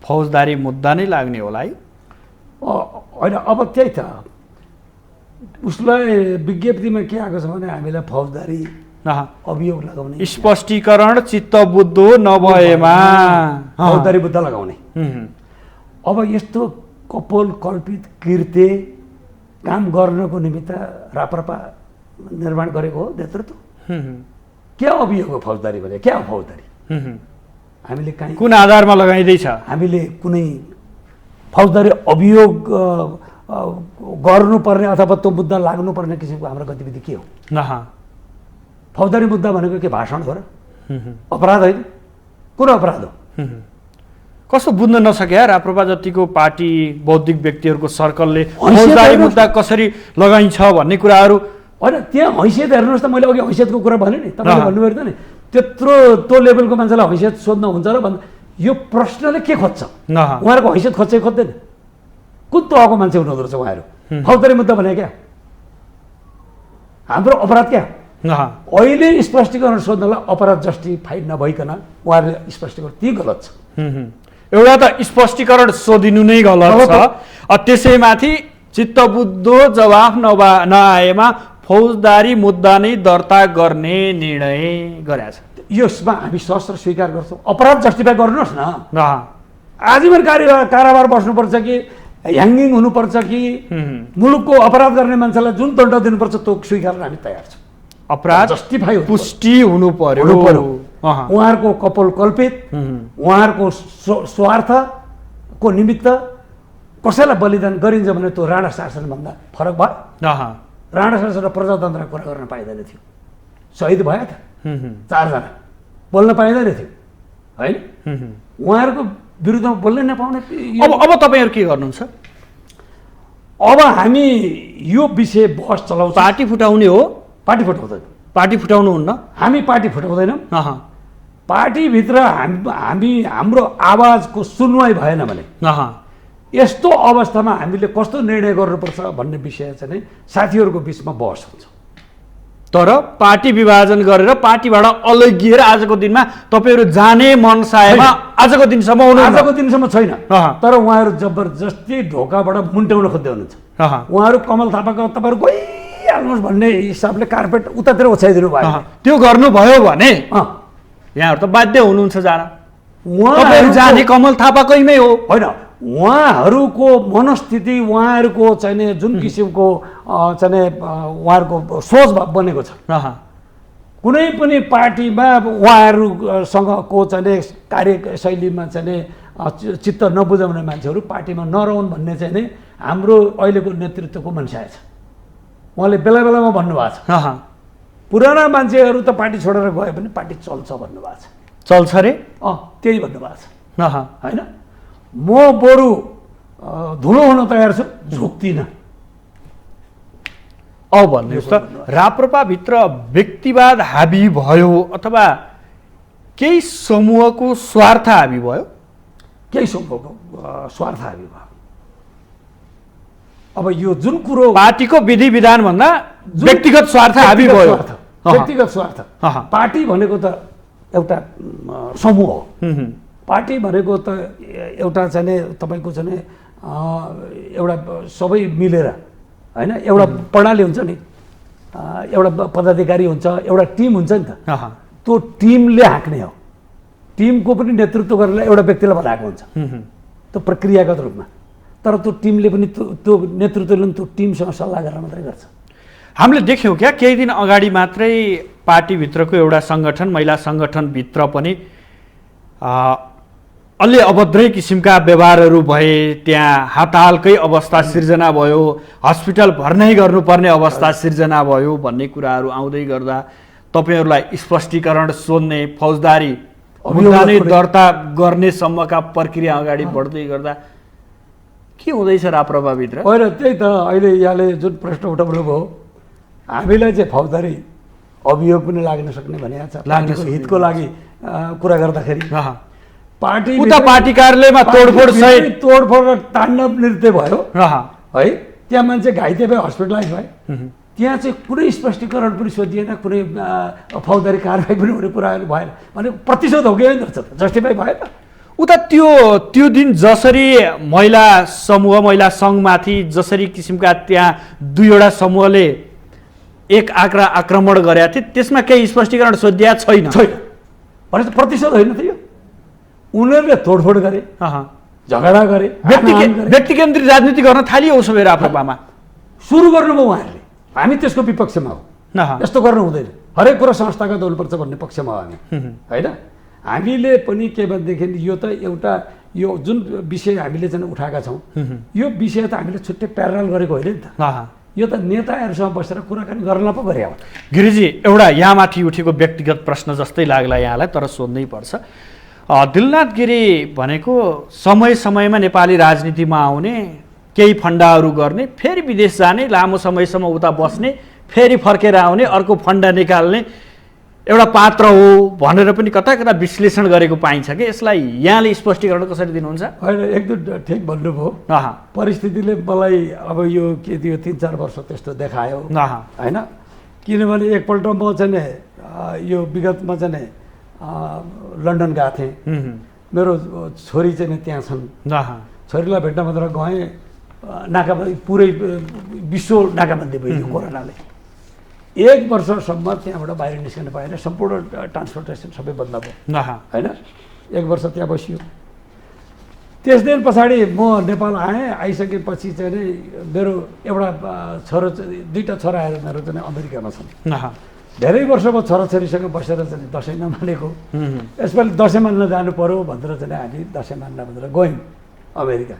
फौजदारी मुद्दा नै लाग्ने होला है? होइन, अब त्यही त उसलाई विज्ञप्तिमा के आएको छ भने हामीलाई फौजदारी अभियोग लगाउने, स्पष्टीकरण चित्तबुद्ध नभएमा फौजदारी मुद्दा लगाउने। अब यस्तो कपोल कल्पित कृत्य काम गर्नको निमित्त राप्रपा निर्माण गरेको हो नेतृत्व। क्या अभियोग हो फौजदारी भने? क्या हो फौजदारी? हामीले कहीँ कुन आधारमा लगाइँदैछ? हामीले कुनै फौजदारी अभियोग गर्नुपर्ने अथवा त्यो मुद्दा लाग्नुपर्ने किसिमको हाम्रो गतिविधि के हो? फौजदारी मुद्दा भनेको के भाषण हो र? अपराध होइन? कुन अपराध हो? कस्तो बुझ्न नसके राप्रपा जतिको पार्टी बौद्धिक व्यक्तिहरूको सर्कलले फौजदारी मुद्दा कसरी लगाइन्छ भन्ने कुराहरू होइन। त्यहाँ हैसियत हेर्नुहोस् त, मैले अघि हैसियतको कुरा भने नि, तपाईँले भन्नुभयो त नि, त्यत्रो त्यो लेभलको मान्छेलाई हैसियत सोध्न हुन्छ र भन्दा यो प्रश्नले के खोज्छ? उहाँहरूको हैसियत खोज्छ खोज्दैन? कुन तहको मान्छे हुनुहुँदो रहेछ उहाँहरू? फौजदारी मुद्दा भने क्या? हाम्रो अपराध क्या? अहिले स्पष्टीकरण सोध्नलाई अपराध जस्टिफाई नभइकन उहाँहरूले स्पष्टीकरण ती गलत छ। एउटा त स्पष्टीकरण सोधिनु नै गलत छ, त्यसैमाथि चित्तबुद्ध जवाफ नआएमा फौजदारी मुद्दा नै दर्ता गर्ने निर्णय गरेको छ। यसमा हामी सशस्त्र स्वीकार गर्छौँ। अपराध जस्टिफाई गर्नुहोस् न, आजीवन कारावार बस्नुपर्छ कि ह्याङ्गिङ हुनुपर्छ कि मुलुकको अपराध गर्ने मान्छेलाई जुन दण्ड दिनुपर्छ त्यो स्वीकार हामी तयार छौँ। अपराध जस्टिफाई पुष्टि हुनु पर्यो। उहाँहरूको कपोल कल्पित, उहाँहरूको स्वार्थको निमित्त कसैलाई बलिदान गरिन्छ भने त्यो राणा शासनभन्दा फरक भयो। राणा शासन र प्रजातन्त्रको कुरा गर्न पाइँदैन थियो, शहीद भयो त 4 जना, बोल्न पाइँदैन थियो होइन? उहाँहरूको विरुद्धमा बोल्नै नपाउने। अब तपाईँहरू के गर्नुहुन्छ? अब हामी यो विषय बहस चलाउँछ। पार्टी फुटाउने हो? पार्टी फुटाउँदैन। पार्टी फुटाउनुहुन्न? हामी पार्टी फुटाउँदैनौँ। पार्टीभित्र हाम्रो आवाजको सुनवाई भएन भने यस्तो अवस्थामा हामीले कस्तो निर्णय गर्नुपर्छ भन्ने विषय चाहिँ साथीहरूको बिचमा बहस हुन्छ। तर पार्टी विभाजन गरेर पार्टीबाट अलग्गिएर आजको दिनमा तपाईँहरू जाने मनसायमा आजको दिनसम्म हुनुहुन्छ? आजको दिनसम्म छैन। तर उहाँहरू जबरजस्ती ढोकाबाट मुन्ट्याउन खोज्दै हुनुहुन्छ। उहाँहरू कमल थापाको तपाईँहरू गइहाल्नुहोस् भन्ने हिसाबले कार्पेट उतातिर ओछ्याइदिनु भयो। त्यो गर्नुभयो भने यहाँहरू त बाध्य हुनुहुन्छ जान। उहाँहरू जाने कमल थापाकैमै हो होइन, उहाँहरूको मनस्थिति, उहाँहरूको चाहिँ जुन किसिमको चाहिँ उहाँहरूको सोच बनेको छ, कुनै पनि पार्टीमा उहाँहरूसँगको चाहिँ कार्यशैलीमा चाहिँ चित्त नबुझाउने मान्छेहरू पार्टीमा नरहन् भन्ने चाहिँ नि हाम्रो अहिलेको नेतृत्वको मनसाय छ। उहाँले बेला बेलामा भन्नुभएको छ, पुराना मान्छेहरू त पार्टी छोडेर गयो भने पार्टी चल्छ भन्नुभएको छ। चल्छ रे? त्यही भन्नुभएको छ होइन। म बरु धुलो हुन तयार छु, झुक्दिनँ। भन्नुहोस् त, राप्रपाभित्र व्यक्तिवाद हाबी भयो अथवा केही समूहको स्वार्थ हाबी भयो? केही समूहको स्वार्थ हाबी भयो। अब यो जुन कुरो पार्टीको विधि विधान भन्दा व्यक्तिगत स्वार्थ हाबी भयो। व्यक्तिगत स्वार्थ। पार्टी भनेको त एउटा समूह हो। पार्टी भनेको त एउटा चाहिँ तपाईँको चाहिँ एउटा सबै मिलेर होइन, एउटा प्रणाली हुन्छ नि, एउटा पदाधिकारी हुन्छ, एउटा टिम हुन्छ नि त। त्यो टिमले हाँक्ने हो। टिमको पनि नेतृत्व गरेर एउटा व्यक्तिलाई बनाएको हुन्छ त्यो प्रक्रियागत रूपमा। तर त्यो टिमले पनि त्यो नेतृत्वले पनि त्यो टिमसँग सल्लाह गरेर मात्रै गर्छ। हामीले देख्यौँ क्या, केही दिन अगाडि मात्रै पार्टीभित्रको एउटा सङ्गठन, महिला सङ्गठनभित्र पनि अलि अभद्रै किसिमका व्यवहारहरू भए, त्यहाँ हतालकै अवस्था सिर्जना भयो, हस्पिटल भर्नै गर्नुपर्ने अवस्था सिर्जना भयो भन्ने कुराहरू आउँदै गर्दा तपाईँहरूलाई स्पष्टीकरण सोध्ने, फौजदारी मुद्दा दर्ता गर्ने सम्मका प्रक्रिया अगाडि बढ्दै गर्दा के हुँदैछ राप्रपाभित्र? होइन, त्यही त अहिले यहाँले जुन प्रश्न उठाउनु भयो, हामीलाई चाहिँ फौजदारी अभियोग पनि लाग्न सक्ने भनिएको छ। पार्टीको हितको लागि कुरा गर्दाखेरि पार्टी कार्यालयमा तोडफोड र ताण्डव नृत्य भयो है। त्यहाँ मान्छे घाइते भए, हस्पिटलाइज भए, त्यहाँ चाहिँ कुनै स्पष्टीकरण पनि सोधिएन, कुनै फौजदारी कारवाही पनि हुने कुराहरू भएन। भने प्रतिशोध हो कि होइन, जस्टिफाई भएन। उता त्यो दिन जसरी महिला समूह, महिला सङ्घमाथि जसरी किसिमका त्यहाँ दुईवटा समूहले एक आक्रमण गरेका थिए, त्यसमा केही स्पष्टीकरण सोधिया छैन। भनेपछि प्रतिशोध होइन त यो। उनीहरूले तोडफोड गरे, झगडा गरे, व्यक्ति केन्द्रित राजनीति गर्न थालियो उसो भए राप्रपामा। सुरु गर्नुभयो उहाँहरूले। हामी त्यसको विपक्षमा हो, यस्तो गर्नु हुँदैन, हरेक कुरा संस्थागत हुनुपर्छ भन्ने पक्षमा हो हामी होइन। हामीले पनि के भनेदेखि यो त एउटा यो जुन विषय हामीले चाहिँ उठाएका छौँ, यो विषय त हामीले छुट्टै प्यारल गरेको होइन नि त। यो त नेताहरूसँग बसेर कुराकानी गर्न पो गरे हो। गिरिजी, एउटा यहाँमाथि उठेको व्यक्तिगत प्रश्न जस्तै लाग्ला यहाँलाई, तर सोध्नै पर्छ। दिलनाथ गिरी भनेको समय समयमा नेपाली राजनीतिमा आउने, केही फन्डाहरू गर्ने, फेरि विदेश जाने, लामो समयसम्म उता बस्ने, फेरि फर्केर आउने, अर्को फन्डा निकाल्ने एउटा पात्र हो भनेर पनि कता कता विश्लेषण गरेको पाइन्छ कि यसलाई यहाँले स्पष्टीकरण कसरी दिनुहुन्छ? होइन, एकदम ठिक भन्नुभयो। परिस्थितिले मलाई अब यो के दियो 3-4 वर्ष त्यस्तो देखायो होइन। किनभने एकपल्ट म चाहिँ यो विगतमा चाहिँ लन्डन गएको थिएँ, मेरो छोरी चाहिँ त्यहाँ छन्, छोरीलाई भेट्न मात्र गएँ, नाकाबन्दी पुरै विश्व नाकाबन्दी भयो कोरोनाले। 1 वर्षसम्म त्यहाँबाट बाहिर निस्कन पाएन, सम्पूर्ण ट्रान्सपोर्टेसन सबै बन्द भयो होइन। 1 वर्ष त्यहाँ बसियो। त्यस दिन पछाडि म नेपाल आएँ। आइसकेपछि चाहिँ मेरो एउटा छोरो, 2टा छोराहरू मेरो चाहिँ अमेरिकामा छन्। धेरै वर्ष म छोराछोरीसँग बसेर चाहिँ दसैँ नमानेको, यसपालि दसैँ मान्न जानु पर्यो भनेर चाहिँ हामी दसैँ मान्न भनेर गयौँ अमेरिका।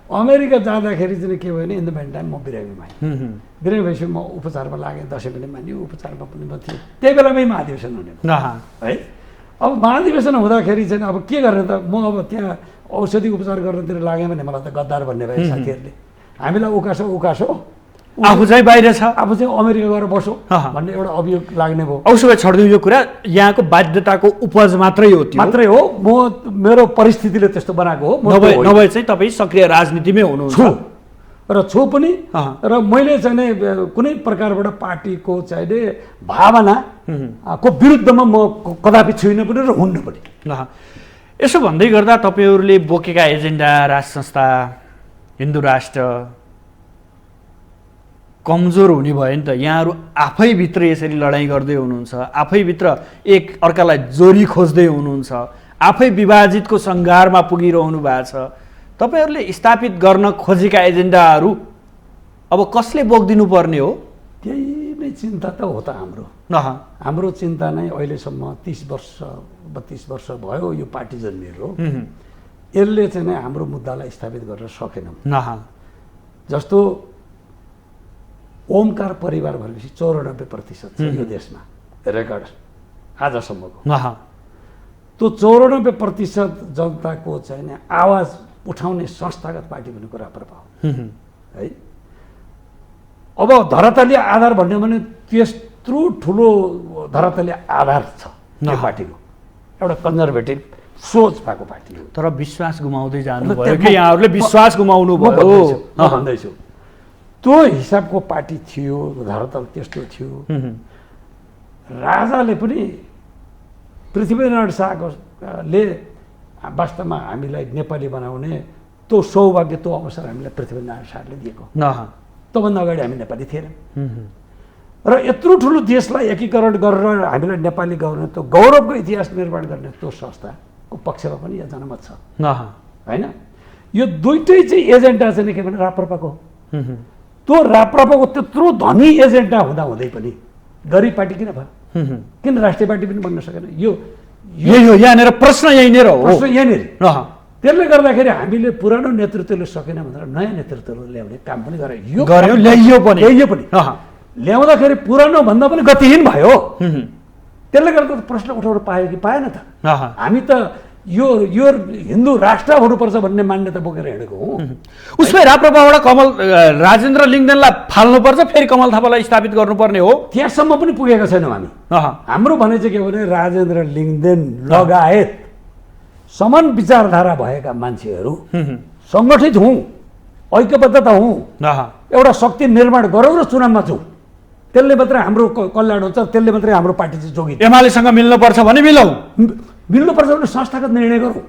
अमेरिका जाँदाखेरि चाहिँ के भयो भने इन द मेन टाइम म बिरामी भएँ। बिरामी भएपछि म उपचारमा लागेँ, दसैँ पनि मान्यो, उपचारमा पनि म थिएँ। त्यही बेलामै महाधिवेशन हुने है। अब महाधिवेशन हुँदाखेरि चाहिँ अब के गर्ने त, म अब त्यहाँ औषधि उपचार गर्नतिर लागेँ भने मलाई त गद्दार भन्ने भए साथीहरूले। हामीलाई उकासो आफू चाहिँ बाहिर छ, आफू चाहिँ अमेरिका गएर बसो भन्ने एउटा अभियोग लाग्ने भयो। औषध छोडिदिउँ, यो कुरा यहाँको बाध्यताको उपज मात्रै हो, मात्रै हो। मेरो परिस्थितिले त्यस्तो बनाएको हो। नभए चाहिँ तपाईँ सक्रिय राजनीतिमै हुनुहुन्छ। र छु पनि र मैले चाहिँ नि कुनै प्रकारबाट पार्टीको चाहिँ नि भावना को विरुद्धमा म कदापि छुइनँ पनि र हुन्न पनि। यसो भन्दै गर्दा तपाईँहरूले बोकेका एजेन्डा राष्ट्र संस्था हिन्दू राष्ट्र कमजोर हुने भयो नि त। यहाँहरू आफैभित्र यसरी लडाइँ गर्दै हुनुहुन्छ, आफैभित्र एक अर्कालाई जोरी खोज्दै हुनुहुन्छ, आफै विभाजितको सङ्घारमा पुगिरहनु भएको छ। तपाईँहरूले स्थापित गर्न खोजेका एजेन्डाहरू अब कसले बोकिदिनु पर्ने हो? त्यही नै चिन्ता त हो त हाम्रो। हाम्रो चिन्ता नै अहिलेसम्म 30 वर्ष 32 वर्ष भयो यो पार्टी जन्मिएको। यसले चाहिँ नै हाम्रो मुद्दालाई स्थापित गर्न सकेन। जस्तो ओमकार परिवार भनेपछि 94% छ यो देशमा रेकर्ड आजसम्मको। त्यो 94% जनताको चाहिँ नि आवाज उठाउने संस्थागत पार्टी भनेको राप्रपा हो है। अब धरातलीय आधार भन्यो भने त्यत्रो ठुलो धरातलीय आधार छ यो पार्टीको, एउटा कन्जर्भेटिभ सोच भएको पार्टी हो। तर विश्वास गुमाउँदै जानुभयो कि यहाँहरूले विश्वास गुमाउनु भयो भन्दैछु। त्यो हिसाबको पार्टी थियो, धरातल त्यस्तो थियो। राजाले पनि पृथ्वीनारायण शाहले वास्तवमा हामीलाई नेपाली बनाउने त्यो सौभाग्य त्यो अवसर हामीलाई पृथ्वीनारायण शाहले दिएको। त्योभन्दा अगाडि हामी नेपाली थिएन र यत्रो ठुलो देशलाई एकीकरण गरेर हामीलाई नेपाली गर्ने त्यो गौरवको इतिहास निर्माण गर्ने त्यो संस्थाको पक्षमा पनि यहाँ जनमत छ होइन। यो दुइटै चाहिँ एजेन्डा चाहिँ के भने राप्रपाको हो। त्यो राप्रपाको त्यत्रो धनी एजेन्डा हुँदाहुँदै पनि गरिब पार्टी किन भयो? किन राष्ट्रिय पार्टी पनि बन्न सकेन? यही हो यहाँनिर प्रश्न, यहीँनिर हो प्रश्न यहाँनिर। त्यसले गर्दाखेरि हामीले पुरानो नेतृत्वले सकेन भनेर नयाँ नेतृत्वले ल्याउने काम पनि गऱ्यो, ल्याइयो पनि ल्याउँदाखेरि पुरानो भन्दा पनि गतिहीन भयो। त्यसले गर्दा प्रश्न उठाउन पायो कि पाएन त? हामी त यो हिन्दू राष्ट्र हुनुपर्छ भन्ने मान्यता बोकेर हिँडेको हो। उसमै राप्रपाबाट कमल राजेन्द्र लिङ्गदेनलाई फाल्नुपर्छ, फेरि कमल थापालाई स्थापित गर्नुपर्ने हो। त्यहाँसम्म पनि पुगेका छैनौँ हामी। हाम्रो भनाइ चाहिँ के भने राजेन्द्र लिङ्गदेन लगायत समान विचारधारा भएका मान्छेहरू सङ्गठित हौँ, ऐक्यबद्धता हौँ, एउटा शक्ति निर्माण गरौँ र चुनावमा जाउँ। त्यसले मात्रै हाम्रो कल्याण हुन्छ, त्यसले मात्रै हाम्रो पार्टी चाहिँ जोगिन्छ। एमालेसँग मिल्नुपर्छ भने मिलौँ, मिल्नुपर्छ भने संस्थागत निर्णय गरौँ।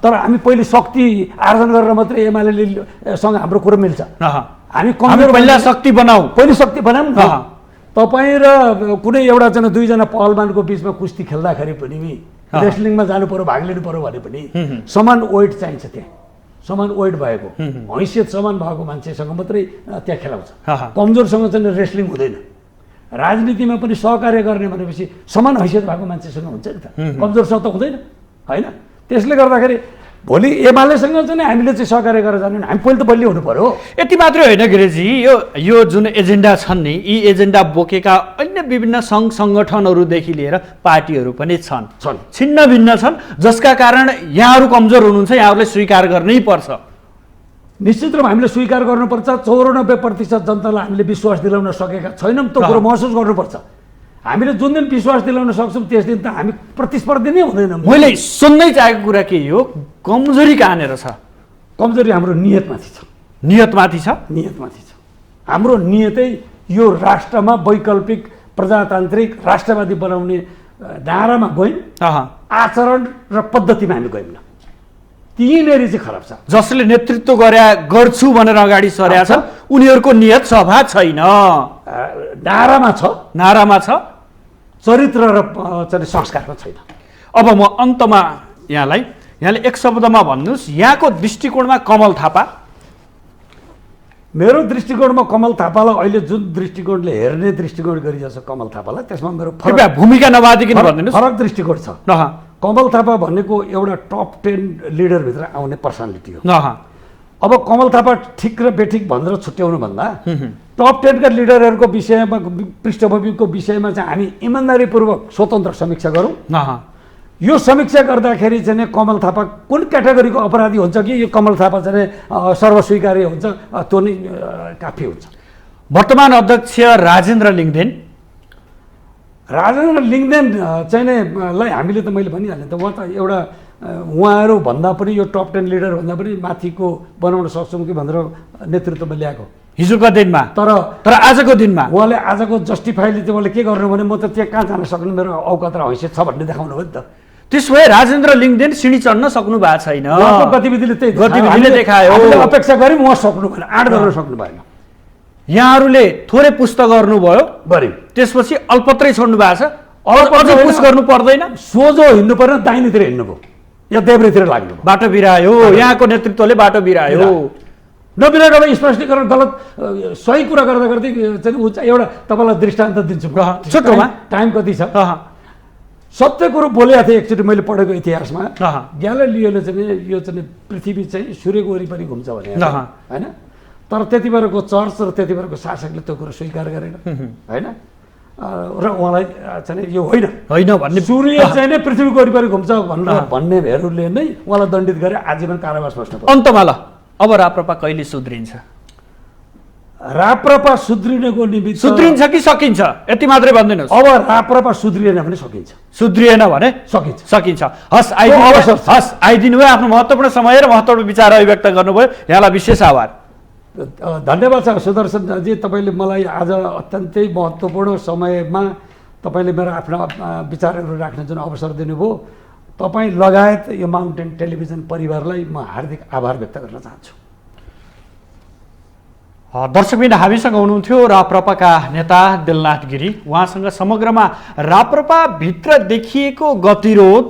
तर हामी पहिले शक्ति आर्जन गरेर मात्रै एमालेसँग हाम्रो कुरो मिल्छ। हामी पहिला शक्ति बनाऊ, पहिले शक्ति बनाऊँ न। तपाईँ र कुनै एउटा चाहिँ दुईजना पहलवानको बिचमा कुस्ती खेल्दाखेरि पनि रेस्लिङमा जानु पर्यो, भाग लिनु पर्यो भने पनि समान वेट चाहिन्छ। त्यहाँ समान वेट भएको हैसियत समान भएको मान्छेसँग मात्रै त्यहाँ खेलाउँछ। कमजोरसँग चाहिँ रेस्लिङ हुँदैन। राजनीतिमा पनि सहकार्य गर्ने भनेपछि समान हैसियत भएको मान्छेसँग हुन्छ नि त, कमजोरसँग त हुँदैन होइन। त्यसले गर्दाखेरि भोलि एमालेसँग चाहिँ हामीले चाहिँ सहकार्य गरेर जाने हामी पहिले त बलियो हुनु पर्यो। यति मात्रै होइन गिरिजी, यो जुन एजेन्डा छन् नि, यी एजेन्डा बोकेका अन्य विभिन्न सङ्घ सङ्गठनहरूदेखि लिएर पार्टीहरू पनि छन्, छिन्न भिन्न छन्, जसका कारण यहाँहरू कमजोर हुनुहुन्छ, यहाँहरूले स्वीकार गर्नै पर्छ। निश्चित रूपमा हामीले स्वीकार गर्नुपर्छ। 94% जनतालाई हामीले विश्वास दिलाउन सकेका छैनौँ, त्यो कुरो महसुस गर्नुपर्छ। हामीले जुन दिन विश्वास दिलाउन सक्छौँ त्यस दिन त हामी प्रतिस्पर्धी नै हुँदैनौँ। मैले सुन्नै चाहेको कुरा के हो, कमजोरी कहाँनिर छ? कमजोरी हाम्रो नियतमाथि छ। नियतमाथि छ? नियतमाथि छ। हाम्रो नियतै यो राष्ट्रमा वैकल्पिक प्रजातान्त्रिक राष्ट्रवादी बनाउने नारामा गयौँ, आचरण र पद्धतिमा हामी गयौँ न। तीनैले चाहिँ खराब छ। जसले नेतृत्व गर्छु भनेर अगाडि सरेका छन् उनीहरूको नियत सभा छैन, नारामा छ, नारामा छ, चरित्र र संस्कारमा छैन। अब म अन्तमा यहाँले एक शब्दमा भन्नुहोस्, यहाँको दृष्टिकोणमा कमल थापा? मेरो दृष्टिकोणमा कमल थापालाई अहिले जुन दृष्टिकोणले हेर्ने दृष्टिकोण गरिरहेछ कमल थापालाई, त्यसमा मेरो भूमिका नबाधिकन भनिदिनुहोस्। फरक दृष्टिकोण छ। कमल थापा भनेको एउटा टप 10 लिडरभित्र आउने पर्सनालिटी हो। अब कमल थापा ठिक र बेठिक भनेर छुट्याउनु भन्दा टप 10 का लिडरहरूको विषयमा पृष्ठभूमिको विषयमा चाहिँ हामी इमान्दारीपूर्वक स्वतन्त्र समीक्षा गरौँ। यो समीक्षा गर्दाखेरि चाहिँ कमल थापा कुन क्याटेगोरीको अपराधी हुन्छ कि यो कमल थापा चाहिँ सर्वस्वीकार्य हुन्छ, त्यो नै काफी हुन्छ। वर्तमान अध्यक्ष राजेन्द्र लिङ्गदेन चाहिँ लाई हामीले त मैले भनिहालेँ त, उहाँ त एउटा उहाँहरू भन्दा पनि यो टप 10 लिडर भन्दा पनि माथिको बनाउन सक्छौँ कि भनेर नेतृत्वमा ल्याएको हिजोको दिनमा। तर आजको दिनमा उहाँले आजको जस्टिफाइले चाहिँ उहाँले के गर्नु भने म त त्यहाँ कहाँ जान सक्नु, मेरो औकात र हैसियत छ भन्ने देखाउनु हो नि त। त्यसो भए राजेन्द्र लिङदेन सिँढी चढ्न सक्नु भएको छैन। उहाँको गतिविधिले त्यही गतिविधिले देखायो। हामीले अपेक्षा गऱ्यौँ, उहाँ सक्नु भएन, आँट गर्न सक्नु भएन। यहाँहरूले थोरै पुस्त गर्नुभयो, गऱ्यौँ, त्यसपछि अल्पत्रै छोड्नु भएको छ। अझै पुस गर्नु पर्दैन, सोझो हिँड्नु पर्ने, दाहिनेतिर हिँड्नुभयो या देब्रेतिर लाग्नु, बाटो बिरायो। यहाँको नेतृत्वले बाटो बिरायो। नबिराएर अब स्पष्टीकरण गलत सही कुरा गर्दा गर्दै चाहिँ एउटा तपाईँलाई दृष्टान्त दिन्छु, छोटोमा टाइम कति छ। सत्य कुरो बोलेको थिएँ एकचोटि मैले पढेको इतिहासमा, ग्यालिलियोले चाहिँ यो चाहिँ पृथ्वी चाहिँ सूर्यको वरिपरि घुम्छ भने होइन, तर त्यति बेलाको चर्च र त्यति बेलाको शासकले त्यो कुरो स्वीकार गरेन होइन, र उहाँलाई चाहिँ यो होइन भन्ने, सूर्य चाहिँ नै पृथ्वीको वरिपरि घुम्छ भन्नेहरूले नै उहाँलाई दण्डित गरे, आजीवन कारावास बस्नु पर्यो। अन्तमा ल अब राप्रपा कहिले सुध्रिन्छ? राप्रपा सुध्रिनको निमित्त सुध्रिन्छ कि सकिन्छ यति मात्रै भनिदिनुहोस्। अब राप्रपा सुध्रिएन भने सकिन्छ, सुध्रिएन भने सकिन्छ। हस् आइदिनु भयो, आफ्नो महत्त्वपूर्ण समय र महत्त्वपूर्ण विचार अभिव्यक्त गर्नुभयो, यहाँलाई विशेष आभार। धन्यवाद छ सुदर्शनजी, तपाईँले मलाई आज अत्यन्तै महत्त्वपूर्ण समयमा तपाईँले मेरो आफ्ना विचारहरू राख्न जुन अवसर दिनुभयो, तपाईँ लगायत यो माउन्टेन टेलिभिजन परिवारलाई म हार्दिक आभार व्यक्त गर्न चाहन्छु। दर्शकबिन हामीसँग हुनुहुन्थ्यो राप्रपाका नेता दिलनाथ गिरी। उहाँसँग समग्रमा राप्रपाभित्र देखिएको गतिरोध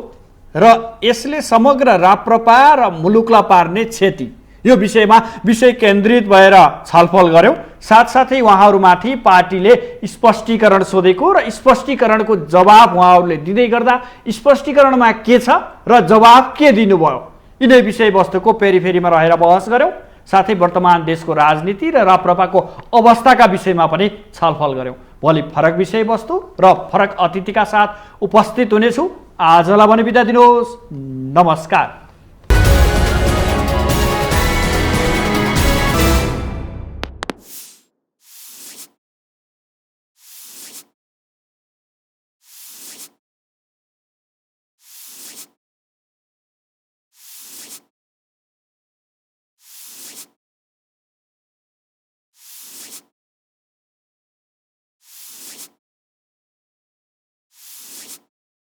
र यसले समग्र राप्रपा र मुलुकलाई पार्ने क्षति, यो विषयमा विषय केन्द्रित भएर छलफल गऱ्यौँ। साथसाथै उहाँहरूमाथि पार्टीले स्पष्टीकरण सोधेको र स्पष्टीकरणको जवाब उहाँहरूले दिँदै गर्दा स्पष्टीकरणमा के छ र जवाब के दिनुभयो, यिनै विषयवस्तुको फेरिफेरीमा रहेर बहस गऱ्यौँ। साथै वर्तमान देशको राजनीति र राप्रपाको अवस्थाका विषयमा पनि छलफल गऱ्यौँ। भोलि फरक विषयवस्तु र फरक अतिथिका साथ उपस्थित हुनेछु। आजलाई भने बिदा दिनुहोस्, नमस्कार।